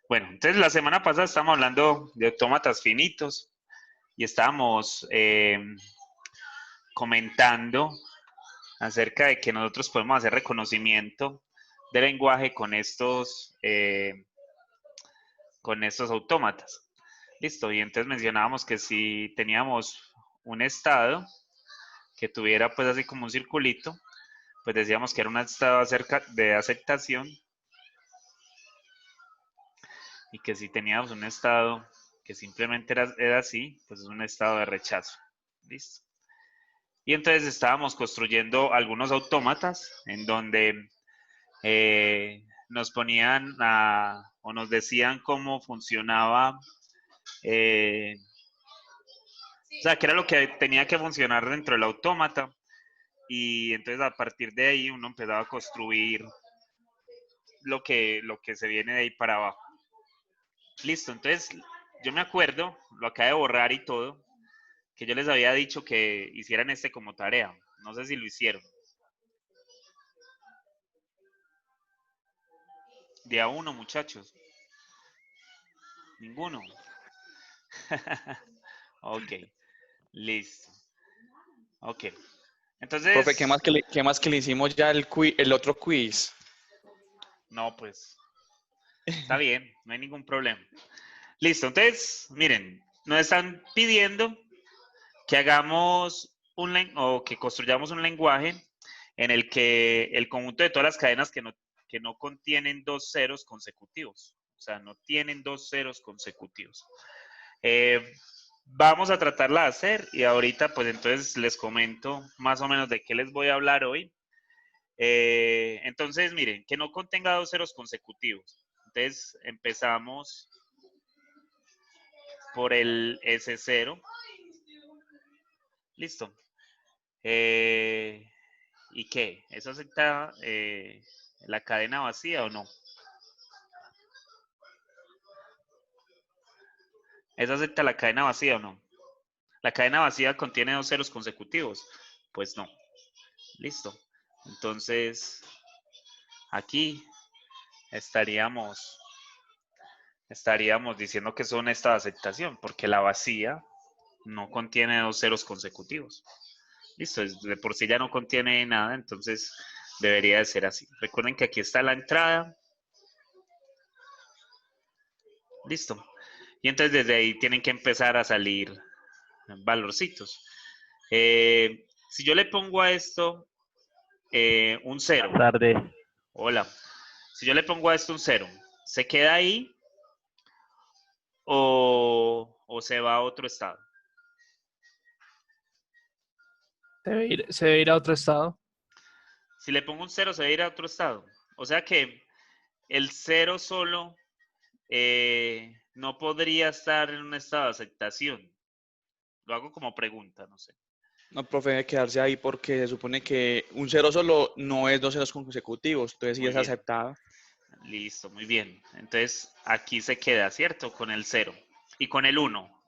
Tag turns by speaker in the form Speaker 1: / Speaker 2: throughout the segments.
Speaker 1: Bueno, entonces la semana pasada estábamos hablando de autómatas finitos y estábamos comentando acerca de que nosotros podemos hacer reconocimiento de lenguaje con estos autómatas. Listo, y entonces mencionábamos que si teníamos un estado que tuviera pues así como un circulito, pues decíamos que era un estado acerca de aceptación y que si teníamos un estado que simplemente era así, pues es un estado de rechazo. Listo. Y entonces estábamos construyendo algunos autómatas en donde nos ponían o nos decían cómo funcionaba, o sea, qué era lo que tenía que funcionar dentro del autómata. Y entonces a partir de ahí uno empezaba a construir lo que se viene de ahí para abajo. Listo, entonces yo me acuerdo, lo acabé de borrar y todo, que yo les había dicho que hicieran este como tarea. No sé si lo hicieron. Día uno, muchachos. Ninguno. Ok, listo. Ok.
Speaker 2: Profe,
Speaker 1: Entonces,
Speaker 2: qué más que le hicimos ya el otro quiz?
Speaker 1: no, pues, está bien, no hay ningún problema. Listo, entonces, miren, nos están pidiendo que hagamos o que construyamos un lenguaje en el que el conjunto de todas las cadenas que no contienen dos ceros consecutivos, o sea, no tienen dos ceros consecutivos. Vamos a tratarla de hacer y ahorita pues entonces les comento más o menos de qué les voy a hablar hoy. Entonces, miren, que no contenga dos ceros consecutivos. Entonces empezamos por el S0. Listo. ¿Y qué? ¿Eso acepta la cadena vacía o no? ¿Eso acepta la cadena vacía o no? ¿La cadena vacía contiene dos ceros consecutivos? Pues no. Listo. Entonces, aquí estaríamos diciendo que son esta aceptación, porque la vacía no contiene dos ceros consecutivos. Listo, de por sí ya no contiene nada, entonces debería de ser así. Recuerden que aquí está la entrada. Listo. Y entonces desde ahí tienen que empezar a salir valorcitos. Si yo le pongo a esto un cero.
Speaker 3: Buenas tardes.
Speaker 1: Hola. Si yo le pongo a esto un cero, ¿se queda ahí o se va a otro estado?
Speaker 3: Se debe ir a otro estado.
Speaker 1: Si le pongo un cero, se va a ir a otro estado. O sea que el cero solo no podría estar en un estado de aceptación. Lo hago como pregunta, no sé.
Speaker 2: No, profe, debe quedarse ahí porque se supone que un cero solo no es dos ceros consecutivos, entonces sí
Speaker 1: Muy
Speaker 2: es
Speaker 1: bien.
Speaker 2: aceptado.
Speaker 1: Listo, muy bien. Entonces aquí se queda, ¿cierto? Con el 0 y con el 1.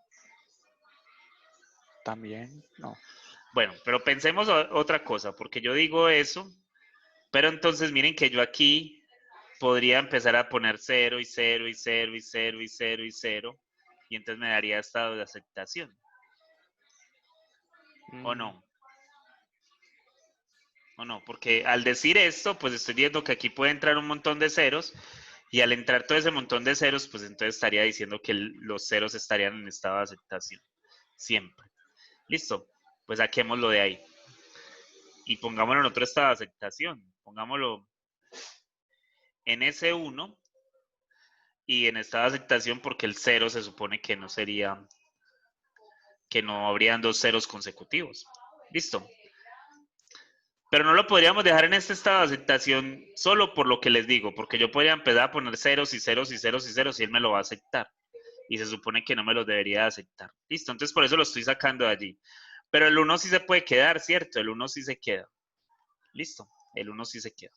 Speaker 2: También, no.
Speaker 1: Bueno, pero pensemos otra cosa, porque yo digo eso, pero entonces miren que yo aquí podría empezar a poner 0 y 0 y 0 y 0 y 0 y 0, y entonces me daría estado de aceptación. ¿O no? ¿O no? Porque al decir esto, pues estoy viendo que aquí puede entrar un montón de ceros, y al entrar todo ese montón de ceros, pues entonces estaría diciendo que los ceros estarían en estado de aceptación. Siempre. Listo. Pues saquémoslo de ahí. Y pongámoslo en otro estado de aceptación. Pongámoslo en S1 y en estado de aceptación porque el 0 se supone que no sería, que no habrían dos ceros consecutivos. Listo. Pero no lo podríamos dejar en este estado de aceptación solo por lo que les digo, porque yo podría empezar a poner ceros y ceros y ceros y ceros y él me lo va a aceptar. Y se supone que no me lo debería aceptar. Listo, entonces por eso lo estoy sacando de allí. Pero el 1 sí se puede quedar, ¿cierto? El 1 sí se queda. Listo, el 1 sí se queda.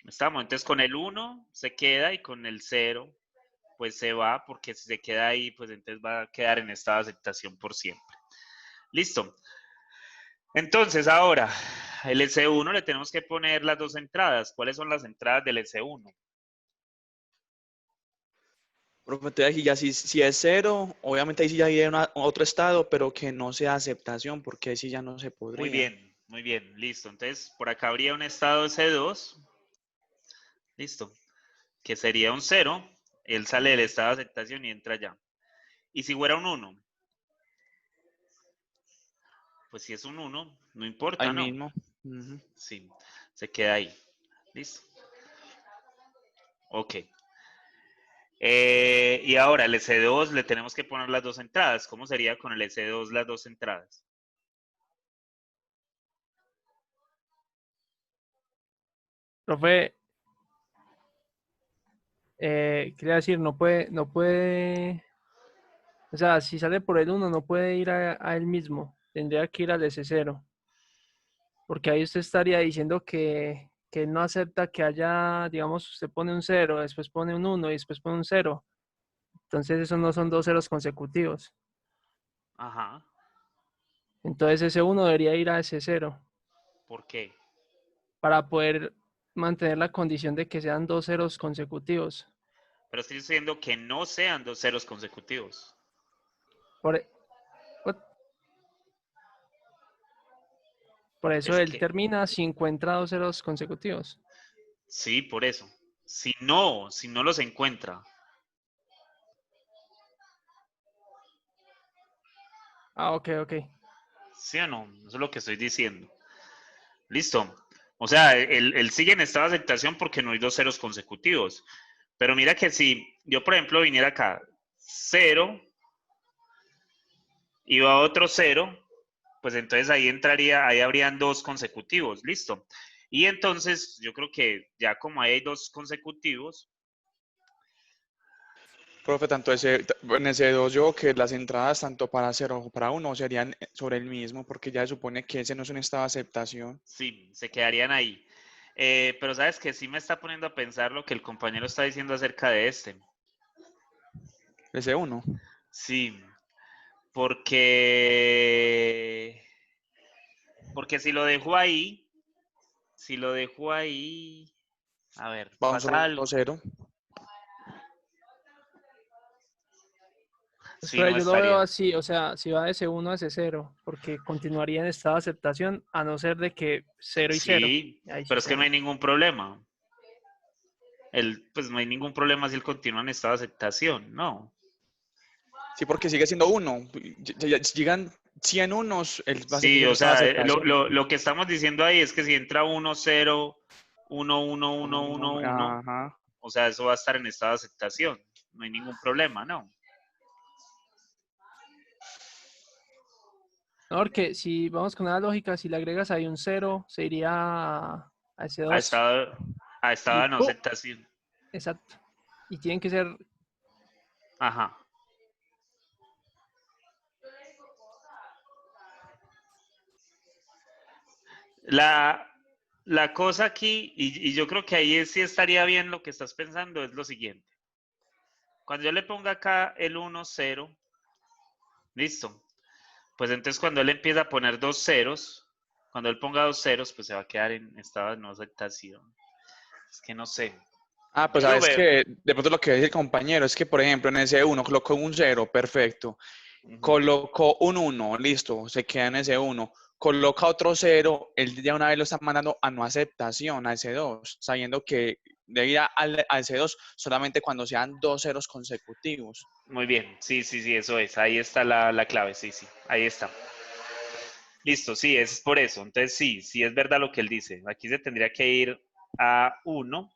Speaker 1: Estamos, entonces con el 1 se queda y con el 0 pues se va, porque si se queda ahí, pues entonces va a quedar en estado de aceptación por siempre. Listo. Entonces ahora, el S1 le tenemos que poner las dos entradas. ¿Cuáles son las entradas del S1?
Speaker 2: Profe, entonces, ya si es cero, obviamente ahí sí ya iría a otro estado, pero que no sea aceptación, porque ahí sí ya no se podría.
Speaker 1: muy bien, listo. Entonces, por acá habría un estado C2, listo, que sería un cero. Él sale del estado de aceptación y entra ya. Y si fuera un uno, pues si es un uno, no
Speaker 2: Ahí
Speaker 1: importa, ¿no?
Speaker 2: mismo. Ujú.
Speaker 1: Sí, se queda ahí. Listo. Ok. Y ahora el S2 le tenemos que poner las dos entradas. ¿Cómo sería con el S2 las dos entradas?
Speaker 3: Profe, quería decir, o sea, si sale por el uno no puede ir a él mismo, tendría que ir al S0, porque ahí usted estaría diciendo que no acepta que haya, digamos, usted pone un cero, después pone un uno y después pone un cero. Entonces esos no son dos ceros consecutivos.
Speaker 1: Ajá.
Speaker 3: Entonces ese uno debería ir a ese cero
Speaker 1: ¿Por qué?
Speaker 3: para poder mantener la condición de que sean dos ceros consecutivos.
Speaker 1: Pero estoy diciendo que no sean dos ceros consecutivos.
Speaker 3: Por, e- por eso
Speaker 1: Es
Speaker 3: él
Speaker 1: que,
Speaker 3: termina si encuentra dos ceros consecutivos.
Speaker 1: sí, por eso. Si no los encuentra.
Speaker 3: Ah, ok, ok.
Speaker 1: ¿Sí o no? Eso es lo que estoy diciendo. Listo. O sea, él sigue en estado de aceptación porque no hay dos ceros consecutivos. Pero mira que si yo, por ejemplo, viniera acá, cero, y va otro cero, pues entonces ahí entraría, ahí habrían dos consecutivos, listo. Y entonces yo creo que ya como ahí hay dos consecutivos,
Speaker 2: Profe, en ese dos yo que las entradas tanto para cero como para uno serían sobre el mismo, porque ya se supone que ese no es un estado de aceptación.
Speaker 1: sí, se quedarían ahí. Pero sabes que sí me está poniendo a pensar lo que el compañero está diciendo acerca de este.
Speaker 2: Ese uno.
Speaker 1: Sí, porque, porque si lo dejo ahí, a ver,
Speaker 2: Va un
Speaker 1: pasa
Speaker 2: solo
Speaker 1: algo.
Speaker 2: cero.
Speaker 3: Pues,
Speaker 1: Sí,
Speaker 3: pero
Speaker 1: no
Speaker 3: yo lo veo
Speaker 1: estaría.
Speaker 3: así, o sea, si va de C1 a C0, porque continuaría en estado de aceptación a no ser de que cero y cero.
Speaker 1: Sí,
Speaker 3: Ahí
Speaker 1: pero
Speaker 3: sí
Speaker 1: es que no hay
Speaker 3: cero.
Speaker 1: ningún problema. Pues no hay ningún problema si él continúa en estado de aceptación, no.
Speaker 2: Sí, porque sigue siendo uno. Si llegan 100 unos, él va a seguir
Speaker 1: Sí,
Speaker 2: en
Speaker 1: o
Speaker 2: estado de
Speaker 1: sea,
Speaker 2: aceptación.
Speaker 1: lo que estamos diciendo ahí es que si entra 1, 0, 1, 1, 1, 1, 1,
Speaker 2: Ajá.
Speaker 1: o sea, eso va a estar en estado de aceptación. No hay ningún problema, ¿no?
Speaker 3: No, porque si vamos con la lógica, si le agregas ahí un cero, se iría a
Speaker 1: Ha
Speaker 3: S2
Speaker 1: estado, ha
Speaker 3: y
Speaker 1: estado en
Speaker 3: ¡pum!
Speaker 1: aceptación.
Speaker 3: Exacto. Y tienen que ser,
Speaker 1: Ajá. La, la cosa aquí, y yo creo que ahí sí estaría bien lo que estás pensando, es lo siguiente. Cuando yo le ponga acá el 1, 0, listo. Pues entonces cuando él empieza a poner dos ceros, cuando él ponga dos ceros, pues se va a quedar en estado de no aceptación. Es que no sé.
Speaker 2: Ah, pues
Speaker 1: Yo lo
Speaker 2: sabes
Speaker 1: veo.
Speaker 2: que de pronto lo que dice el compañero es que, por ejemplo, en ese uno colocó un cero, perfecto.
Speaker 1: Ujú.
Speaker 2: Colocó un uno, listo, se queda en ese uno. Coloca otro cero, él ya una vez lo está mandando a no aceptación, a ese 2, sabiendo que debe ir a ese 2 solamente cuando sean dos ceros consecutivos.
Speaker 1: Muy bien. Sí, sí, sí, eso es. Ahí está la clave. Sí, sí. Ahí está. Listo, sí, es por eso. Entonces sí, sí es verdad lo que él dice. Aquí se tendría que ir a uno,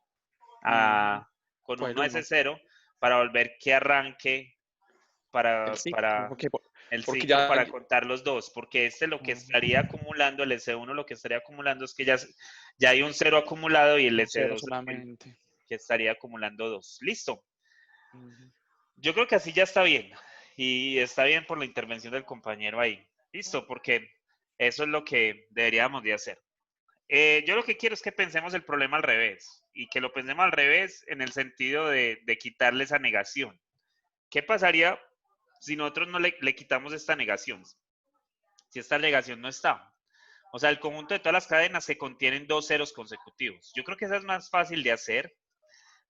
Speaker 2: Mm,
Speaker 1: con
Speaker 2: pues el
Speaker 1: uno a ese
Speaker 2: uno,
Speaker 1: cero, para volver que arranque
Speaker 2: el
Speaker 1: para,
Speaker 2: 5,
Speaker 1: para el
Speaker 2: porque
Speaker 1: ciclo
Speaker 2: ya...
Speaker 1: para contar los dos, porque este lo que estaría
Speaker 2: Ujú,
Speaker 1: acumulando, el S1 lo que estaría acumulando es que ya hay un cero acumulado y el
Speaker 2: un cero
Speaker 1: S2 es el
Speaker 2: solamente.
Speaker 1: que estaría acumulando dos. Listo.
Speaker 2: Ujú.
Speaker 1: Yo creo que así ya está bien. Y está bien por la intervención del compañero ahí. Listo, porque eso es lo que deberíamos de hacer. Yo lo que quiero es que pensemos el problema al revés y que lo pensemos al revés en el sentido de quitarle esa negación. ¿Qué pasaría si nosotros no le quitamos esta negación? Si esta negación no está. O sea, el conjunto de todas las cadenas se contienen dos ceros consecutivos. Yo creo que esa es más fácil de hacer.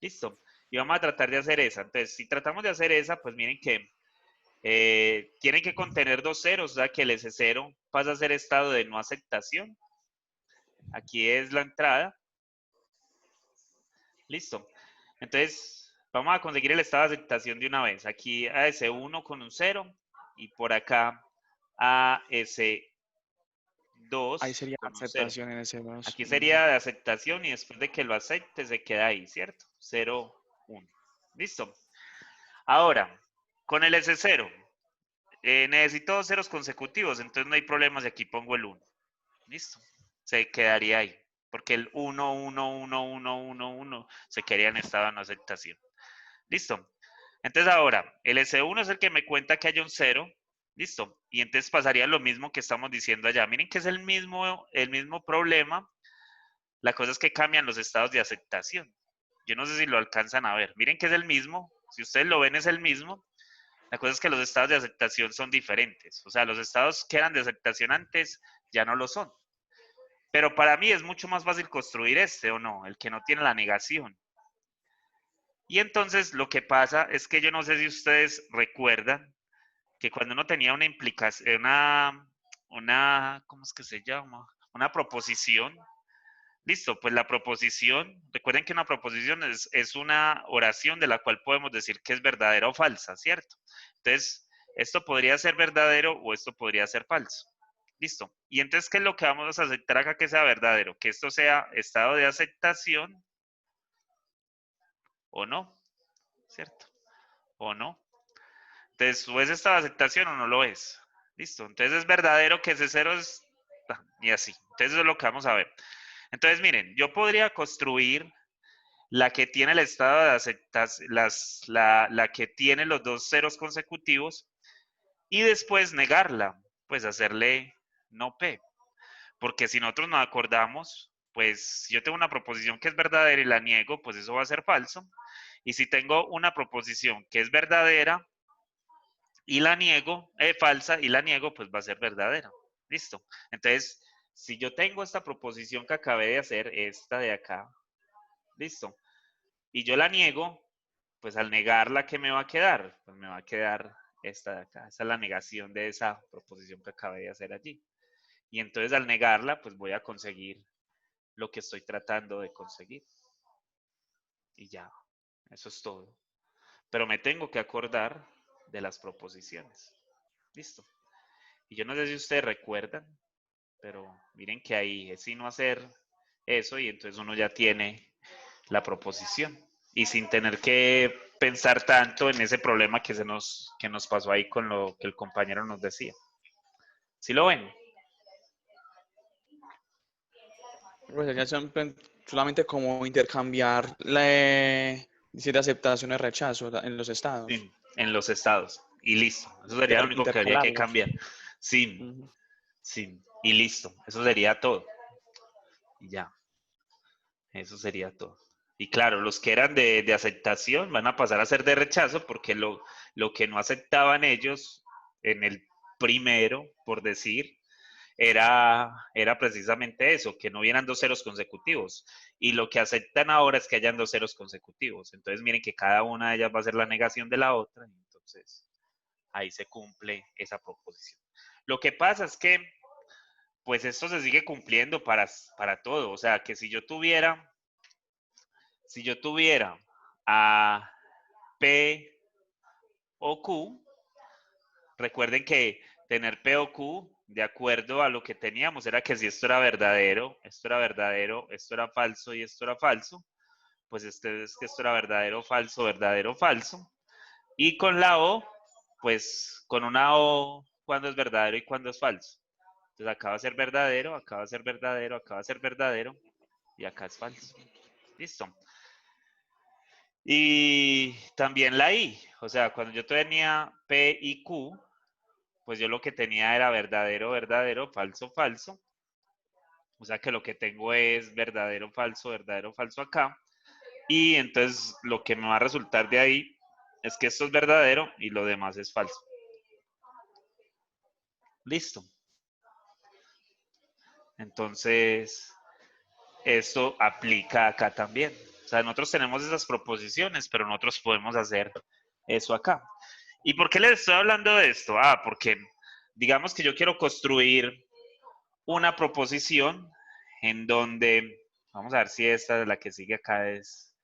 Speaker 1: Listo. y vamos a tratar de hacer esa. Entonces, si tratamos de hacer esa, pues miren que tiene que contener dos ceros, o sea que el S0 pasa a ser estado de no aceptación. Aquí es la entrada. Listo. Entonces, vamos a conseguir el estado de aceptación de una vez. Aquí AS1 con un 0 y por acá AS2
Speaker 2: Ahí sería
Speaker 1: con un 0.
Speaker 2: aceptación en ese 2.
Speaker 1: Aquí sería de aceptación y después de que lo acepte se queda ahí, ¿cierto? 0, 1. Listo. Ahora, con el S0, necesito dos ceros consecutivos, entonces no hay problema si aquí pongo el 1. Listo. Se quedaría ahí. Porque el 1, 1, 1, 1, 1, 1 se quedaría en estado de no aceptación. Listo. Entonces ahora, el S1 es el que me cuenta que hay un 0. Listo. Y entonces pasaría lo mismo que estamos diciendo allá. Miren que es el mismo problema. La cosa es que cambian los estados de aceptación. Yo no sé si lo alcanzan a ver. Miren que es el mismo. Si ustedes lo ven, es el mismo. La cosa es que los estados de aceptación son diferentes. O sea, los estados que eran de aceptación antes ya no lo son. Pero para mí es mucho más fácil construir este, ¿o no? El que no tiene la negación. Y entonces lo que pasa es que yo no sé si ustedes recuerdan que cuando uno tenía una implicación, ¿cómo es que se llama? Una proposición. Listo, pues la proposición, recuerden que una proposición es una oración de la cual podemos decir que es verdadera o falsa, ¿cierto? Entonces, esto podría ser verdadero o esto podría ser falso. Listo. Y entonces, ¿qué es lo que vamos a aceptar acá que sea verdadero? Que esto sea estado de aceptación o no, ¿cierto? O no. Entonces, o es estado de aceptación o no lo es. Listo. Entonces, es verdadero que ese cero es... Y así. Entonces, eso es lo que vamos a ver. Entonces, miren, yo podría construir la que tiene el estado de aceptación, la que tiene los dos ceros consecutivos y después negarla, pues hacerle no P. Porque si nosotros nos acordamos, pues si yo tengo una proposición que es verdadera y la niego, pues eso va a ser falso. Y si tengo una proposición que es verdadera y la niego, falsa y la niego, pues va a ser verdadera. Listo. Entonces, si yo tengo esta proposición que acabé de hacer, esta de acá, listo, y yo la niego, pues al negarla, ¿qué me va a quedar? Pues me va a quedar esta de acá. Esa es la negación de esa proposición que acabé de hacer allí. Y entonces al negarla, pues voy a conseguir lo que estoy tratando de conseguir. Y ya, eso es todo. Pero me tengo que acordar de las proposiciones. Listo. Y yo no sé si ustedes recuerdan, pero miren que ahí es sino hacer eso y entonces uno ya tiene la proposición. Y sin tener que pensar tanto en ese problema que nos pasó ahí con lo que el compañero nos decía. ¿Sí lo ven?
Speaker 2: Pues sería solamente como intercambiar decir aceptación y rechazo en los estados.
Speaker 1: Sí, en los estados. Y listo. Eso sería lo único que habría que
Speaker 2: Intercalarlos.
Speaker 1: cambiar. Sí,
Speaker 2: Ujú.
Speaker 1: sí. Y listo. Eso sería todo. Y ya. Eso sería todo. Y claro, los que eran de aceptación van a pasar a ser de rechazo porque lo que no aceptaban ellos en el primero, por decir, era precisamente eso, que no hubieran dos ceros consecutivos. Y lo que aceptan ahora es que hayan dos ceros consecutivos. Entonces miren que cada una de ellas va a ser la negación de la otra. Entonces ahí se cumple esa proposición. Lo que pasa es que, pues esto se sigue cumpliendo para todo. O sea, que si yo tuviera a P o Q, recuerden que tener P o Q, de acuerdo a lo que teníamos, era que si esto era verdadero, esto era verdadero, esto era falso y esto era falso, pues es que esto era verdadero, falso. Y con la O, pues con una O, cuando es verdadero y cuando es falso. Entonces acá va a ser verdadero, acá va a ser verdadero, acá va a ser verdadero y acá es falso. Listo. Y también la I, o sea, cuando yo tenía P y Q, pues yo lo que tenía era verdadero, verdadero, falso, falso. O sea que lo que tengo es verdadero, falso acá. Y entonces lo que me va a resultar de ahí es que esto es verdadero y lo demás es falso. Listo. Entonces, esto aplica acá también. sea, nosotros tenemos esas proposiciones, pero nosotros podemos hacer eso acá. ¿Y por qué les estoy hablando de esto? Ah, porque digamos que yo quiero construir una proposición en donde, vamos a ver si esta, la que sigue acá es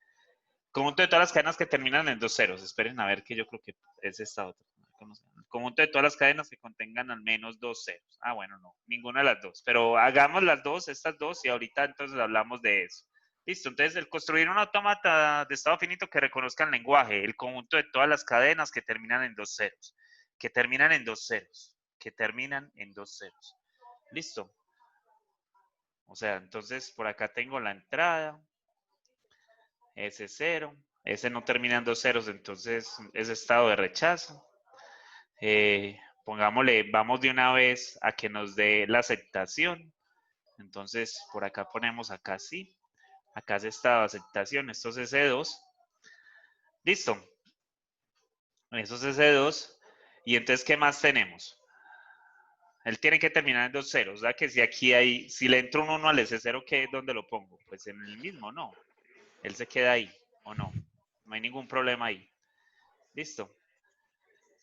Speaker 1: conjunto de todas las cadenas que terminan en dos ceros. Esperen a ver que yo creo que es esta otra. El conjunto de todas las cadenas que contengan al menos dos ceros. Ah, bueno, no, ninguna de las dos. Pero hagamos las dos, estas dos, y ahorita entonces hablamos de eso. Listo, entonces el construir un autómata de estado finito que reconozca el lenguaje, el conjunto de todas las cadenas que terminan en dos ceros, que terminan en dos ceros, que terminan en dos ceros. Listo. O sea, entonces por acá tengo la entrada, S0, ese no termina en dos ceros, entonces es estado de rechazo. Pongámosle, vamos de una vez a que nos dé la aceptación. Entonces, por acá ponemos acá sí. Acá es estado de aceptación. Esto es S2. Listo. Eso es S2. Y entonces, ¿qué más tenemos? Él tiene que terminar en dos ceros. O sea que si aquí hay, si le entro un 1 al S0, ¿qué? ¿Dónde lo pongo? Pues en el mismo, no. Él se queda ahí, ¿o no? No hay ningún problema ahí. Listo.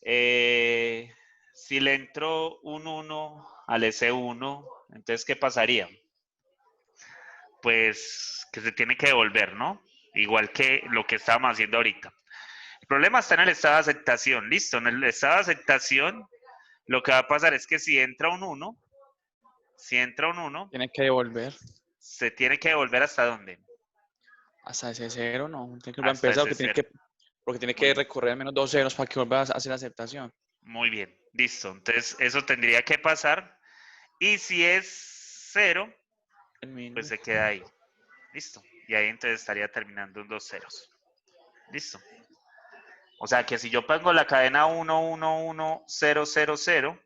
Speaker 1: Si le entro un 1 al S1, entonces, ¿qué pasaría? Pues que se tiene que devolver, ¿no? Igual que lo que estábamos haciendo ahorita. El problema está en el estado de aceptación. Listo, en el estado de aceptación, lo que va a pasar es que si entra un 1,
Speaker 2: Tiene que devolver.
Speaker 1: se tiene que devolver ¿hasta dónde?
Speaker 2: Hasta ese cero, no. Tiene que volver a
Speaker 1: Hasta
Speaker 2: empezar
Speaker 1: ese cero.
Speaker 2: porque tiene
Speaker 1: Muy
Speaker 2: que
Speaker 1: bien.
Speaker 2: recorrer al menos dos ceros para que vuelva a hacer la aceptación.
Speaker 1: Muy bien, listo. Entonces, eso tendría que pasar. Y si es 0,
Speaker 2: El mínimo.
Speaker 1: pues se queda ahí. Listo. Y ahí entonces estaría terminando en dos ceros. Listo. O sea que si yo pongo la cadena 1, 1, 1, 0, 0, 0,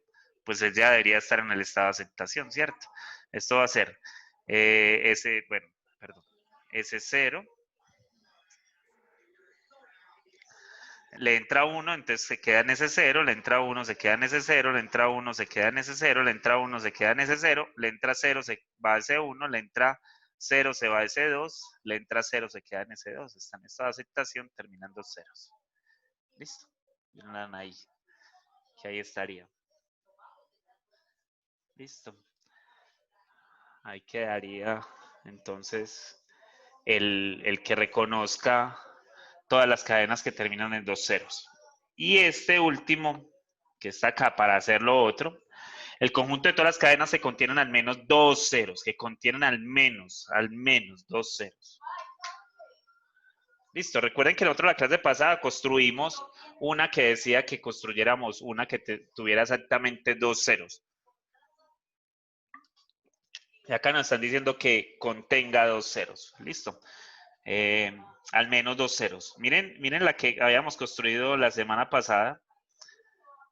Speaker 1: pues él ya debería estar en el estado de aceptación, ¿cierto? Esto va a ser S0, le entra 1, entonces se queda en S0, le entra 1, se queda en S0, le entra 1, se queda en S0, le entra 1, se queda en S0, le entra 0, se va a S1, le entra 0, se va a S2, le entra 0, se queda en S2. Está en estado de aceptación terminando ceros. Listo. Miren ahí, que ahí estaría. Listo. Ahí quedaría entonces el que reconozca todas las cadenas que terminan en dos ceros. Y este último, que está acá para hacer lo otro, el conjunto de todas las cadenas que contienen al menos dos ceros, que contienen al menos dos ceros. Listo, recuerden que nosotros la clase pasada construimos una que decía que construyéramos una que tuviera exactamente dos ceros. Y acá nos están diciendo que contenga dos ceros. Listo. Al menos dos ceros. Miren la que habíamos construido la semana pasada,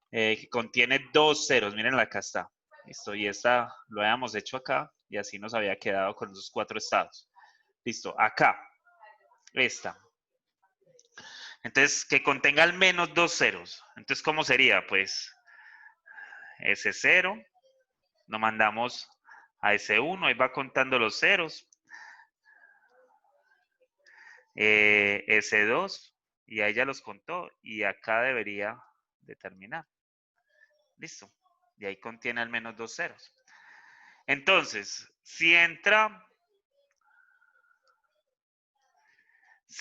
Speaker 1: que contiene dos ceros. Miren, acá está. Listo. Y esta lo habíamos hecho acá y así nos había quedado con esos cuatro estados. Listo. Acá. Esta. Entonces, que contenga al menos dos ceros. Entonces, ¿cómo sería? Pues S0. Lo mandamos a S1. Ahí va contando los ceros. S2, y ahí ya los contó, y acá debería de terminar. Listo. Y ahí contiene al menos dos ceros. Entonces, si entra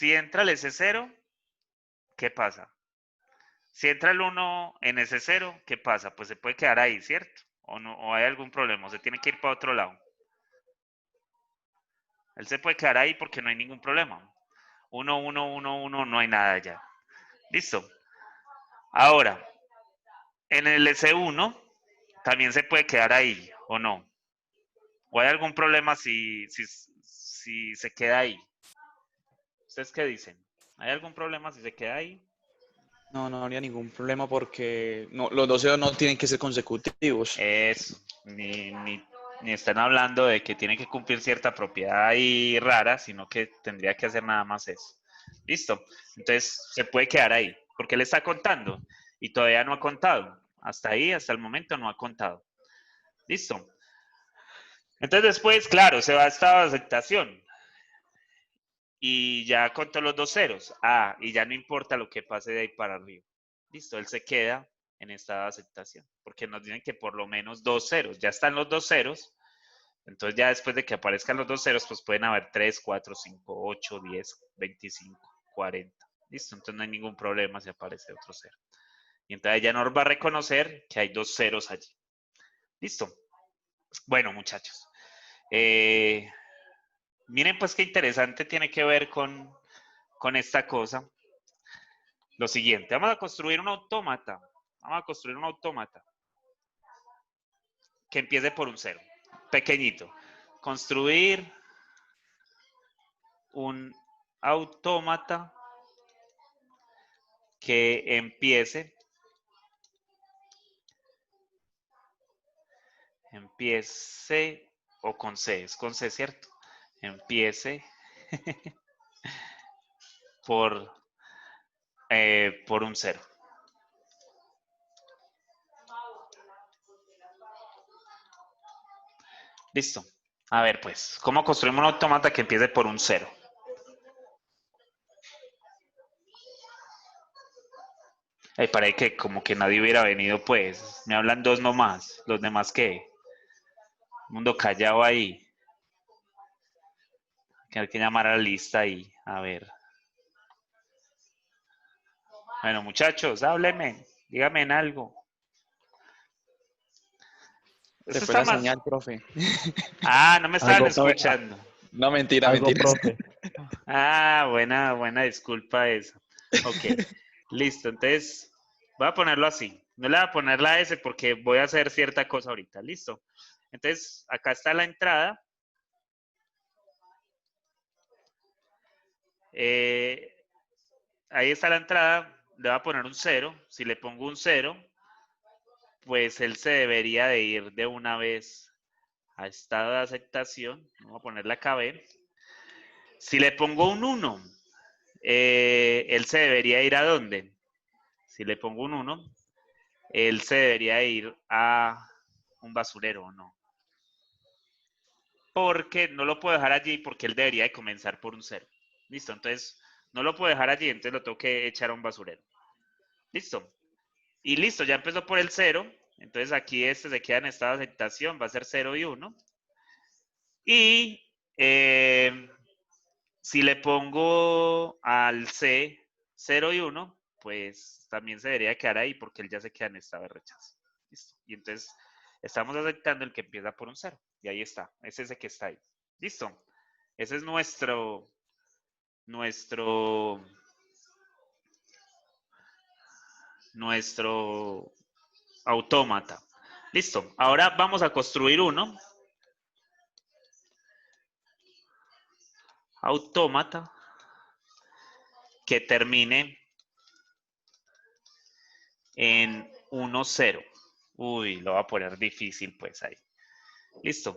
Speaker 1: el S0, ¿qué pasa? Si entra el 1 en S0, ¿qué pasa? Pues se puede quedar ahí, ¿cierto? O no, o hay algún problema, o se tiene que ir para otro lado. Él se puede quedar ahí porque no hay ningún problema. 1, 1, 1, 1, no hay nada ya. Listo. Ahora, en el S1 también se puede quedar ahí, ¿o no? ¿O hay algún problema si se queda ahí? ¿Ustedes qué dicen? ¿Hay algún problema si se queda ahí?
Speaker 2: No, no habría ningún problema porque no, los dos ceros no tienen que ser consecutivos.
Speaker 1: Eso, ni están hablando de que tiene que cumplir cierta propiedad ahí rara, sino que tendría que hacer nada más eso. Listo. Entonces se puede quedar ahí, porque él está contando y todavía no ha contado. Hasta ahí, hasta el momento no ha contado. Listo. Entonces después, claro, se va a estado de aceptación. y ya contó los 2 ceros. Ah, y ya no importa lo que pase de ahí para arriba. Listo, él se queda en estado de aceptación, porque nos dicen que por lo menos 2 ceros. Ya están los 2 ceros, entonces ya después de que aparezcan los 2 ceros, pues pueden haber 3, 4, 5, 8, 10, 25, 40. Listo, entonces no hay ningún problema si aparece otro cero. Y entonces ella nos va a reconocer que hay 2 ceros allí. Listo. Bueno, muchachos. Miren pues qué interesante tiene que ver con esta cosa. Lo siguiente, vamos a construir un autómata. Vamos a construir un autómata que empiece por un 0. Pequeñito. Construir un autómata que empiece o con C, es con C, ¿cierto? Empiece por un 0. Listo. A ver, pues, ¿cómo construimos un autómata que empiece por un 0? Parece que como que nadie hubiera venido, pues. Me hablan 2 nomás. ¿Los demás qué? Mundo callado ahí. Hay que llamar a la lista ahí. A ver. Bueno, muchachos, háblenme. Díganme en algo.
Speaker 2: Se
Speaker 1: Eso
Speaker 2: fue
Speaker 1: está
Speaker 2: la
Speaker 1: más.
Speaker 2: señal, profe.
Speaker 1: Ah, no me estaban
Speaker 3: Algo,
Speaker 1: escuchando.
Speaker 2: No, mentira,
Speaker 3: algo,
Speaker 2: mentira.
Speaker 3: profe.
Speaker 1: Ah, buena disculpa esa. Ok, listo. Entonces, voy a ponerlo así. No le voy a poner la S porque voy a hacer cierta cosa ahorita. Listo. Entonces, acá está la entrada. Ahí está la entrada. Le voy a poner un 0. Si le pongo un 0, pues él se debería de ir de una vez a estado de aceptación. Vamos a poner la KB. Si le pongo un 1, él se debería ir ¿a dónde? Si le pongo un 1, él se debería ir a un basurero, ¿o no? Porque no lo puedo dejar allí porque él debería de comenzar por un 0. Listo, entonces no lo puedo dejar allí, entonces lo tengo que echar a un basurero. Listo. Y listo, ya empezó por el 0. Entonces aquí este se queda en estado de aceptación, va a ser 0 y 1. Y si le pongo al C 0 y 1, pues también se debería quedar ahí porque él ya se queda en estado de rechazo. Listo. Y entonces estamos aceptando el que empieza por un 0. Y ahí está. Es ese que está ahí. Listo. Ese es nuestro autómata. Listo. Ahora vamos a construir uno. Autómata que termine en 1, 0. Uy, lo va a poner difícil pues ahí. Listo.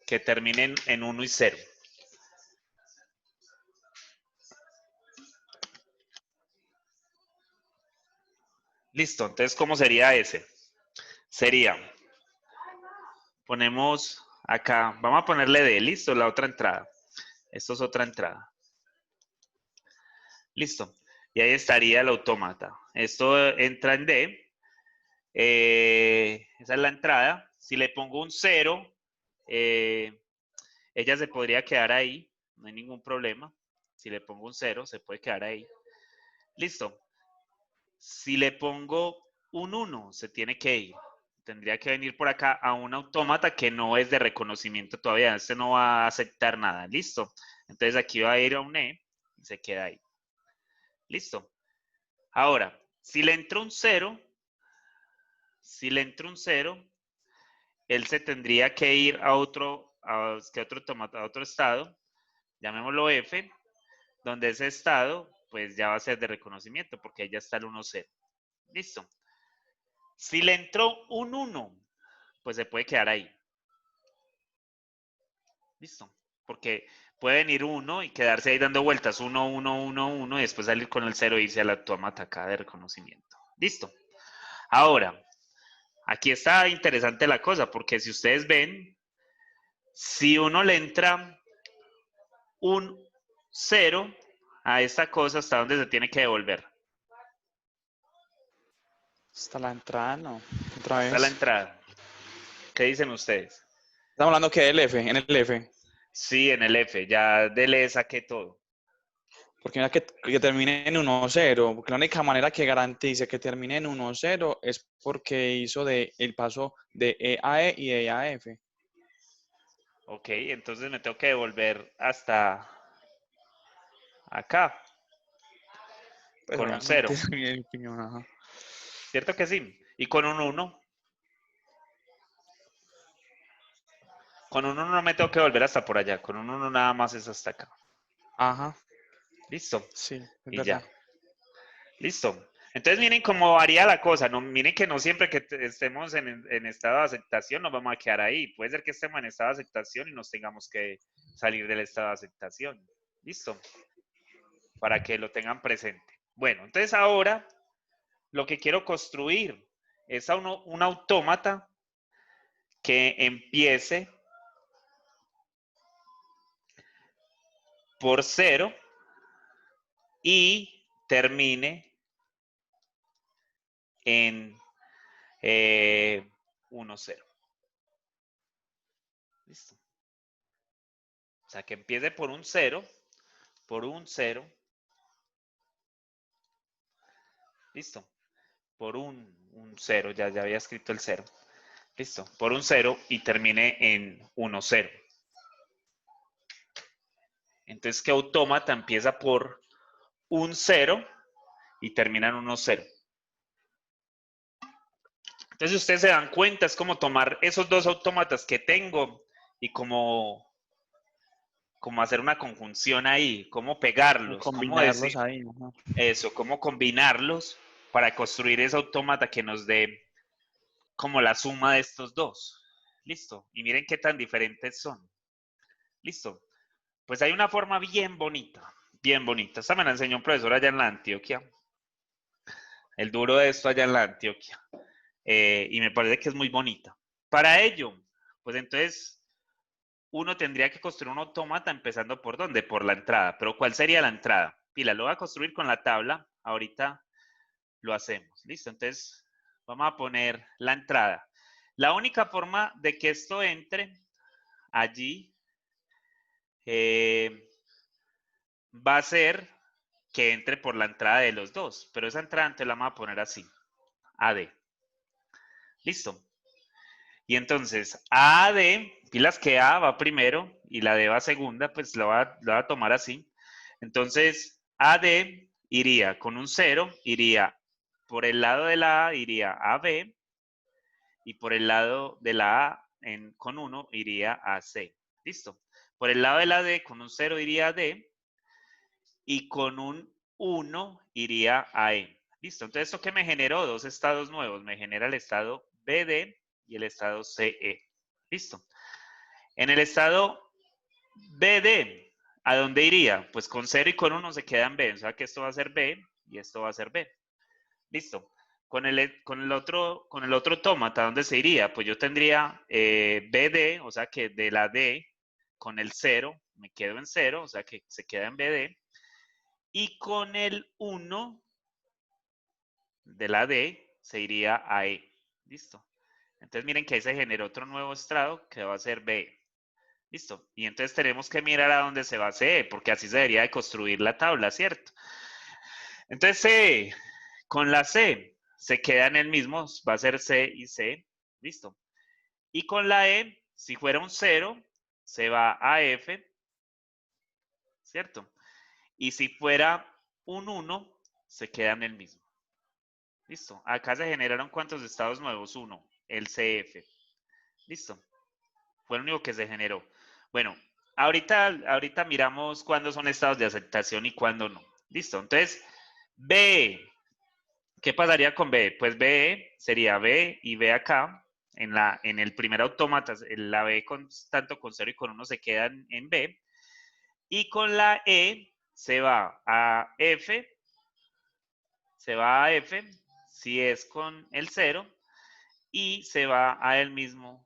Speaker 1: Que terminen en 1 y 0. Listo, entonces, ¿cómo sería ese? Sería, ponemos acá, vamos a ponerle D, listo, la otra entrada. Esto es otra entrada. Listo. Y ahí estaría el autómata. Esto entra en D. Esa es la entrada. Si le pongo un 0, ella se podría quedar ahí. No hay ningún problema. Si le pongo un 0, se puede quedar ahí. Listo. Si le pongo un 1, se tiene que ir. Tendría que venir por acá a un autómata que no es de reconocimiento todavía. Este no va a aceptar nada. Listo. Entonces aquí va a ir a un E y se queda ahí. Listo. Ahora, si le entra un 0, él se tendría que ir a otro autómata, a otro estado, llamémoslo F, donde ese estado, pues ya va a ser de reconocimiento, porque ahí ya está el 1, 0. Listo. Si le entró un 1, pues se puede quedar ahí. Listo. Porque puede venir 1 y quedarse ahí dando vueltas, 1, 1, 1, 1, y después salir con el 0 e irse al autómata acá de reconocimiento. Listo. Ahora, aquí está interesante la cosa, porque si ustedes ven, si uno le entra un 0 a esta cosa hasta donde se tiene que devolver.
Speaker 2: Hasta la entrada, no. Otra
Speaker 1: Esta es la
Speaker 2: vez.
Speaker 1: entrada. ¿Qué dicen ustedes?
Speaker 2: Estamos hablando que del F, en el F.
Speaker 1: Sí, en el F. Ya le saqué todo.
Speaker 2: Porque mira que termine en 1-0. Porque la única manera que garantice que termine en 1-0 es porque hizo el paso de E a E y de E a F.
Speaker 1: Ok, entonces me tengo que devolver hasta acá
Speaker 2: Pues
Speaker 1: con un 0.
Speaker 2: obviamente es mi opinión, ajá.
Speaker 1: ¿Cierto que sí? Y con un 1. Con un 1 no me tengo que volver hasta por allá. Con un 1 nada más es hasta acá.
Speaker 2: Ajá,
Speaker 1: Listo.
Speaker 2: sí, es
Speaker 1: Y ya.
Speaker 2: verdad.
Speaker 1: Listo. Entonces miren cómo varía la cosa. No, miren que no siempre que estemos en estado de aceptación nos vamos a quedar ahí. Puede ser que estemos en estado de aceptación y nos tengamos que salir del estado de aceptación. Listo. Para que lo tengan presente. Bueno, entonces ahora lo que quiero construir es un autómata que empiece por 0 y termine en 1-0. Listo. O sea, que empiece por un 0, listo, por un 0, ya había escrito el 0, listo, por un 0 y termine en 1-0. Entonces, ¿qué autómata empieza por un 0 y termina en 1-0? Entonces, ustedes se dan cuenta, es como tomar esos dos autómatas que tengo y como hacer una conjunción ahí, cómo pegarlos, cómo decir
Speaker 2: Combinarlos ahí, ajá.
Speaker 1: eso, cómo combinarlos para construir ese autómata que nos dé como la suma de estos dos. Listo. Y miren qué tan diferentes son. Listo. Pues hay una forma bien bonita, bien bonita. Esta me la enseñó un profesor allá en la Antioquia. El duro de esto allá en la Antioquia. Y me parece que es muy bonita. Para ello, pues entonces uno tendría que construir un autómata empezando por ¿dónde? Por la entrada. Pero ¿cuál sería la entrada? Pila, lo voy a construir con la tabla. Ahorita lo hacemos. Listo. Entonces vamos a poner la entrada. La única forma de que esto entre allí va a ser que entre por la entrada de los dos. Pero esa entrada entonces la vamos a poner así. AD. Listo. Y entonces AD, pilas que A va primero y la D va segunda, pues lo va a tomar así. Entonces AD iría con un 0, iría por el lado de la A, iría a B, y por el lado de la A con 1 iría a C. Listo. Por el lado de la D con un 0 iría a D y con un 1 iría a E. Listo. Entonces, ¿esto qué me generó? Dos estados nuevos. Me genera el estado BD y el estado CE. Listo. En el estado BD, ¿a dónde iría? Pues con 0 y con 1 se queda en B. O sea que esto va a ser B y esto va a ser B. Listo. Con el otro autómata, ¿dónde se iría? Pues yo tendría BD, o sea que de la D con el 0, me quedo en 0, o sea que se queda en BD. Y con el 1 de la D se iría a E. Listo. Entonces miren que ahí se generó otro nuevo estrado que va a ser B. Listo. Y entonces tenemos que mirar a dónde se va C, porque así se debería de construir la tabla, ¿cierto? Entonces C, con la C se queda en el mismo, va a ser C y C. Listo. Y con la E, si fuera un 0, se va a F, ¿cierto? Y si fuera un 1, se queda en el mismo. Listo. Acá se generaron ¿cuántos estados nuevos? Uno, el CF. Listo. Fue el único que se generó. Bueno, ahorita miramos cuándo son estados de aceptación y cuándo no. Listo. Entonces, B. ¿Qué pasaría con B? Pues B sería B y B acá. En el primer autómata, la B tanto con 0 y con 1 se quedan en B. Y con la E se va a F. Se va a F si es con el 0. Y se va a el mismo,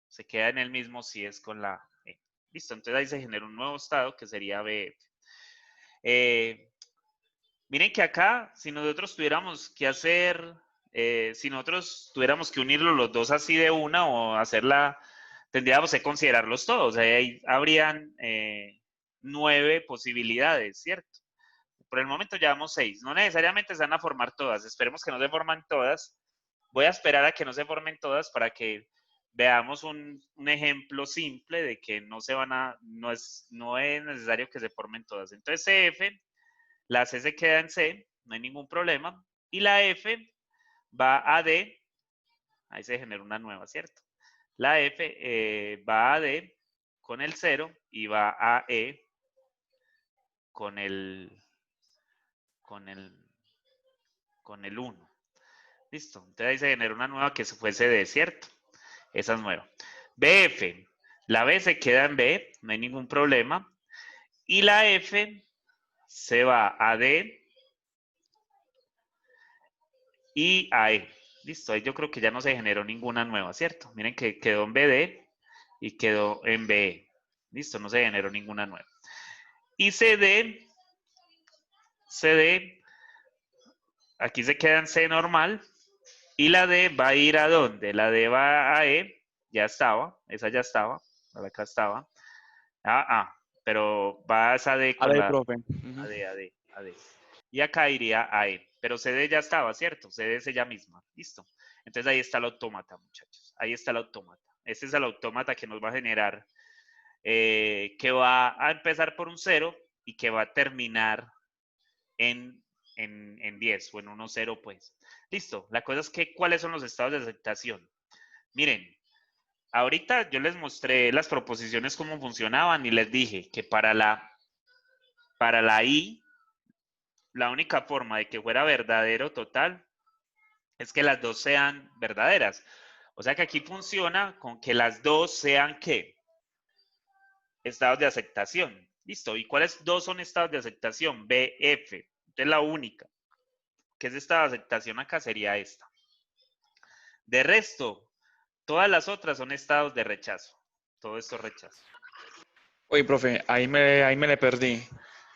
Speaker 1: se queda en el mismo si es con la E. Listo, entonces ahí se genera un nuevo estado que sería BF. Miren que acá, si nosotros tuviéramos que hacer, si nosotros tuviéramos que unirlos los dos así de una o hacerla, tendríamos que considerarlos todos. Ahí habrían 9 posibilidades, ¿cierto? Por el momento llevamos 6. No necesariamente se van a formar todas. Esperemos que no se forman todas. Voy a esperar a que no se formen todas para que veamos un ejemplo simple de que no es necesario que se formen todas. Entonces CF, la C se queda en C, no hay ningún problema. Y la F va a D, ahí se genera una nueva, ¿cierto? La F va a D con el 0 y va a E con el 1. Listo. Entonces ahí se genera una nueva que se fuese D, ¿cierto? Esa es nueva. BF, la B se queda en B, no hay ningún problema. Y la F se va a D y a E. Listo, ahí yo creo que ya no se generó ninguna nueva, ¿cierto? Miren que quedó en BD y quedó en BE. Listo, no se generó ninguna nueva. Y CD, aquí se queda en C normal. Y la D va a ir ¿a dónde? La D va a E, ya estaba, esa ya estaba, acá estaba. Pero va esa D con
Speaker 2: Ale,
Speaker 1: la
Speaker 2: profe.
Speaker 1: A D. Y acá iría a E. Pero CD ya estaba, ¿cierto? CD es ella misma. Listo. Entonces ahí está el autómata, muchachos. Ahí está el autómata. Este es el autómata que nos va a generar, que va a empezar por un 0 y que va a terminar en 10 o en 1-0, pues. Listo. La cosa es que, ¿cuáles son los estados de aceptación? Miren, ahorita yo les mostré las proposiciones cómo funcionaban y les dije que para la I, la única forma de que fuera verdadero total es que las dos sean verdaderas. O sea que aquí funciona con que las dos sean, ¿qué? Estados de aceptación. Listo. ¿Y cuáles dos son estados de aceptación? BF. Entonces la única que es estado de aceptación acá sería esta. De resto, todas las otras son estados de rechazo. Todo esto es rechazo.
Speaker 2: Oye, profe, ahí me le perdí.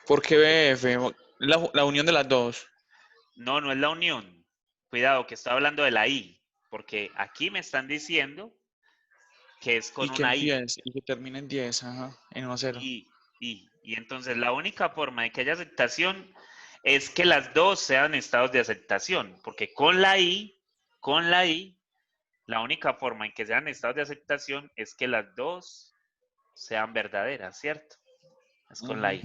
Speaker 2: ¿Por qué BF? La unión de las dos.
Speaker 1: No, no es la unión. Cuidado, que estoy hablando de la I. Porque aquí me están diciendo que es
Speaker 2: Y
Speaker 1: con
Speaker 2: que
Speaker 1: una
Speaker 2: en
Speaker 1: I.
Speaker 2: 10, y que termine en 10, ajá, en 1-0.
Speaker 1: Y entonces la única forma de que haya aceptación es que las dos sean estados de aceptación. Porque con la I, la única forma en que sean estados de aceptación es que las dos sean verdaderas, ¿cierto? Es con la I.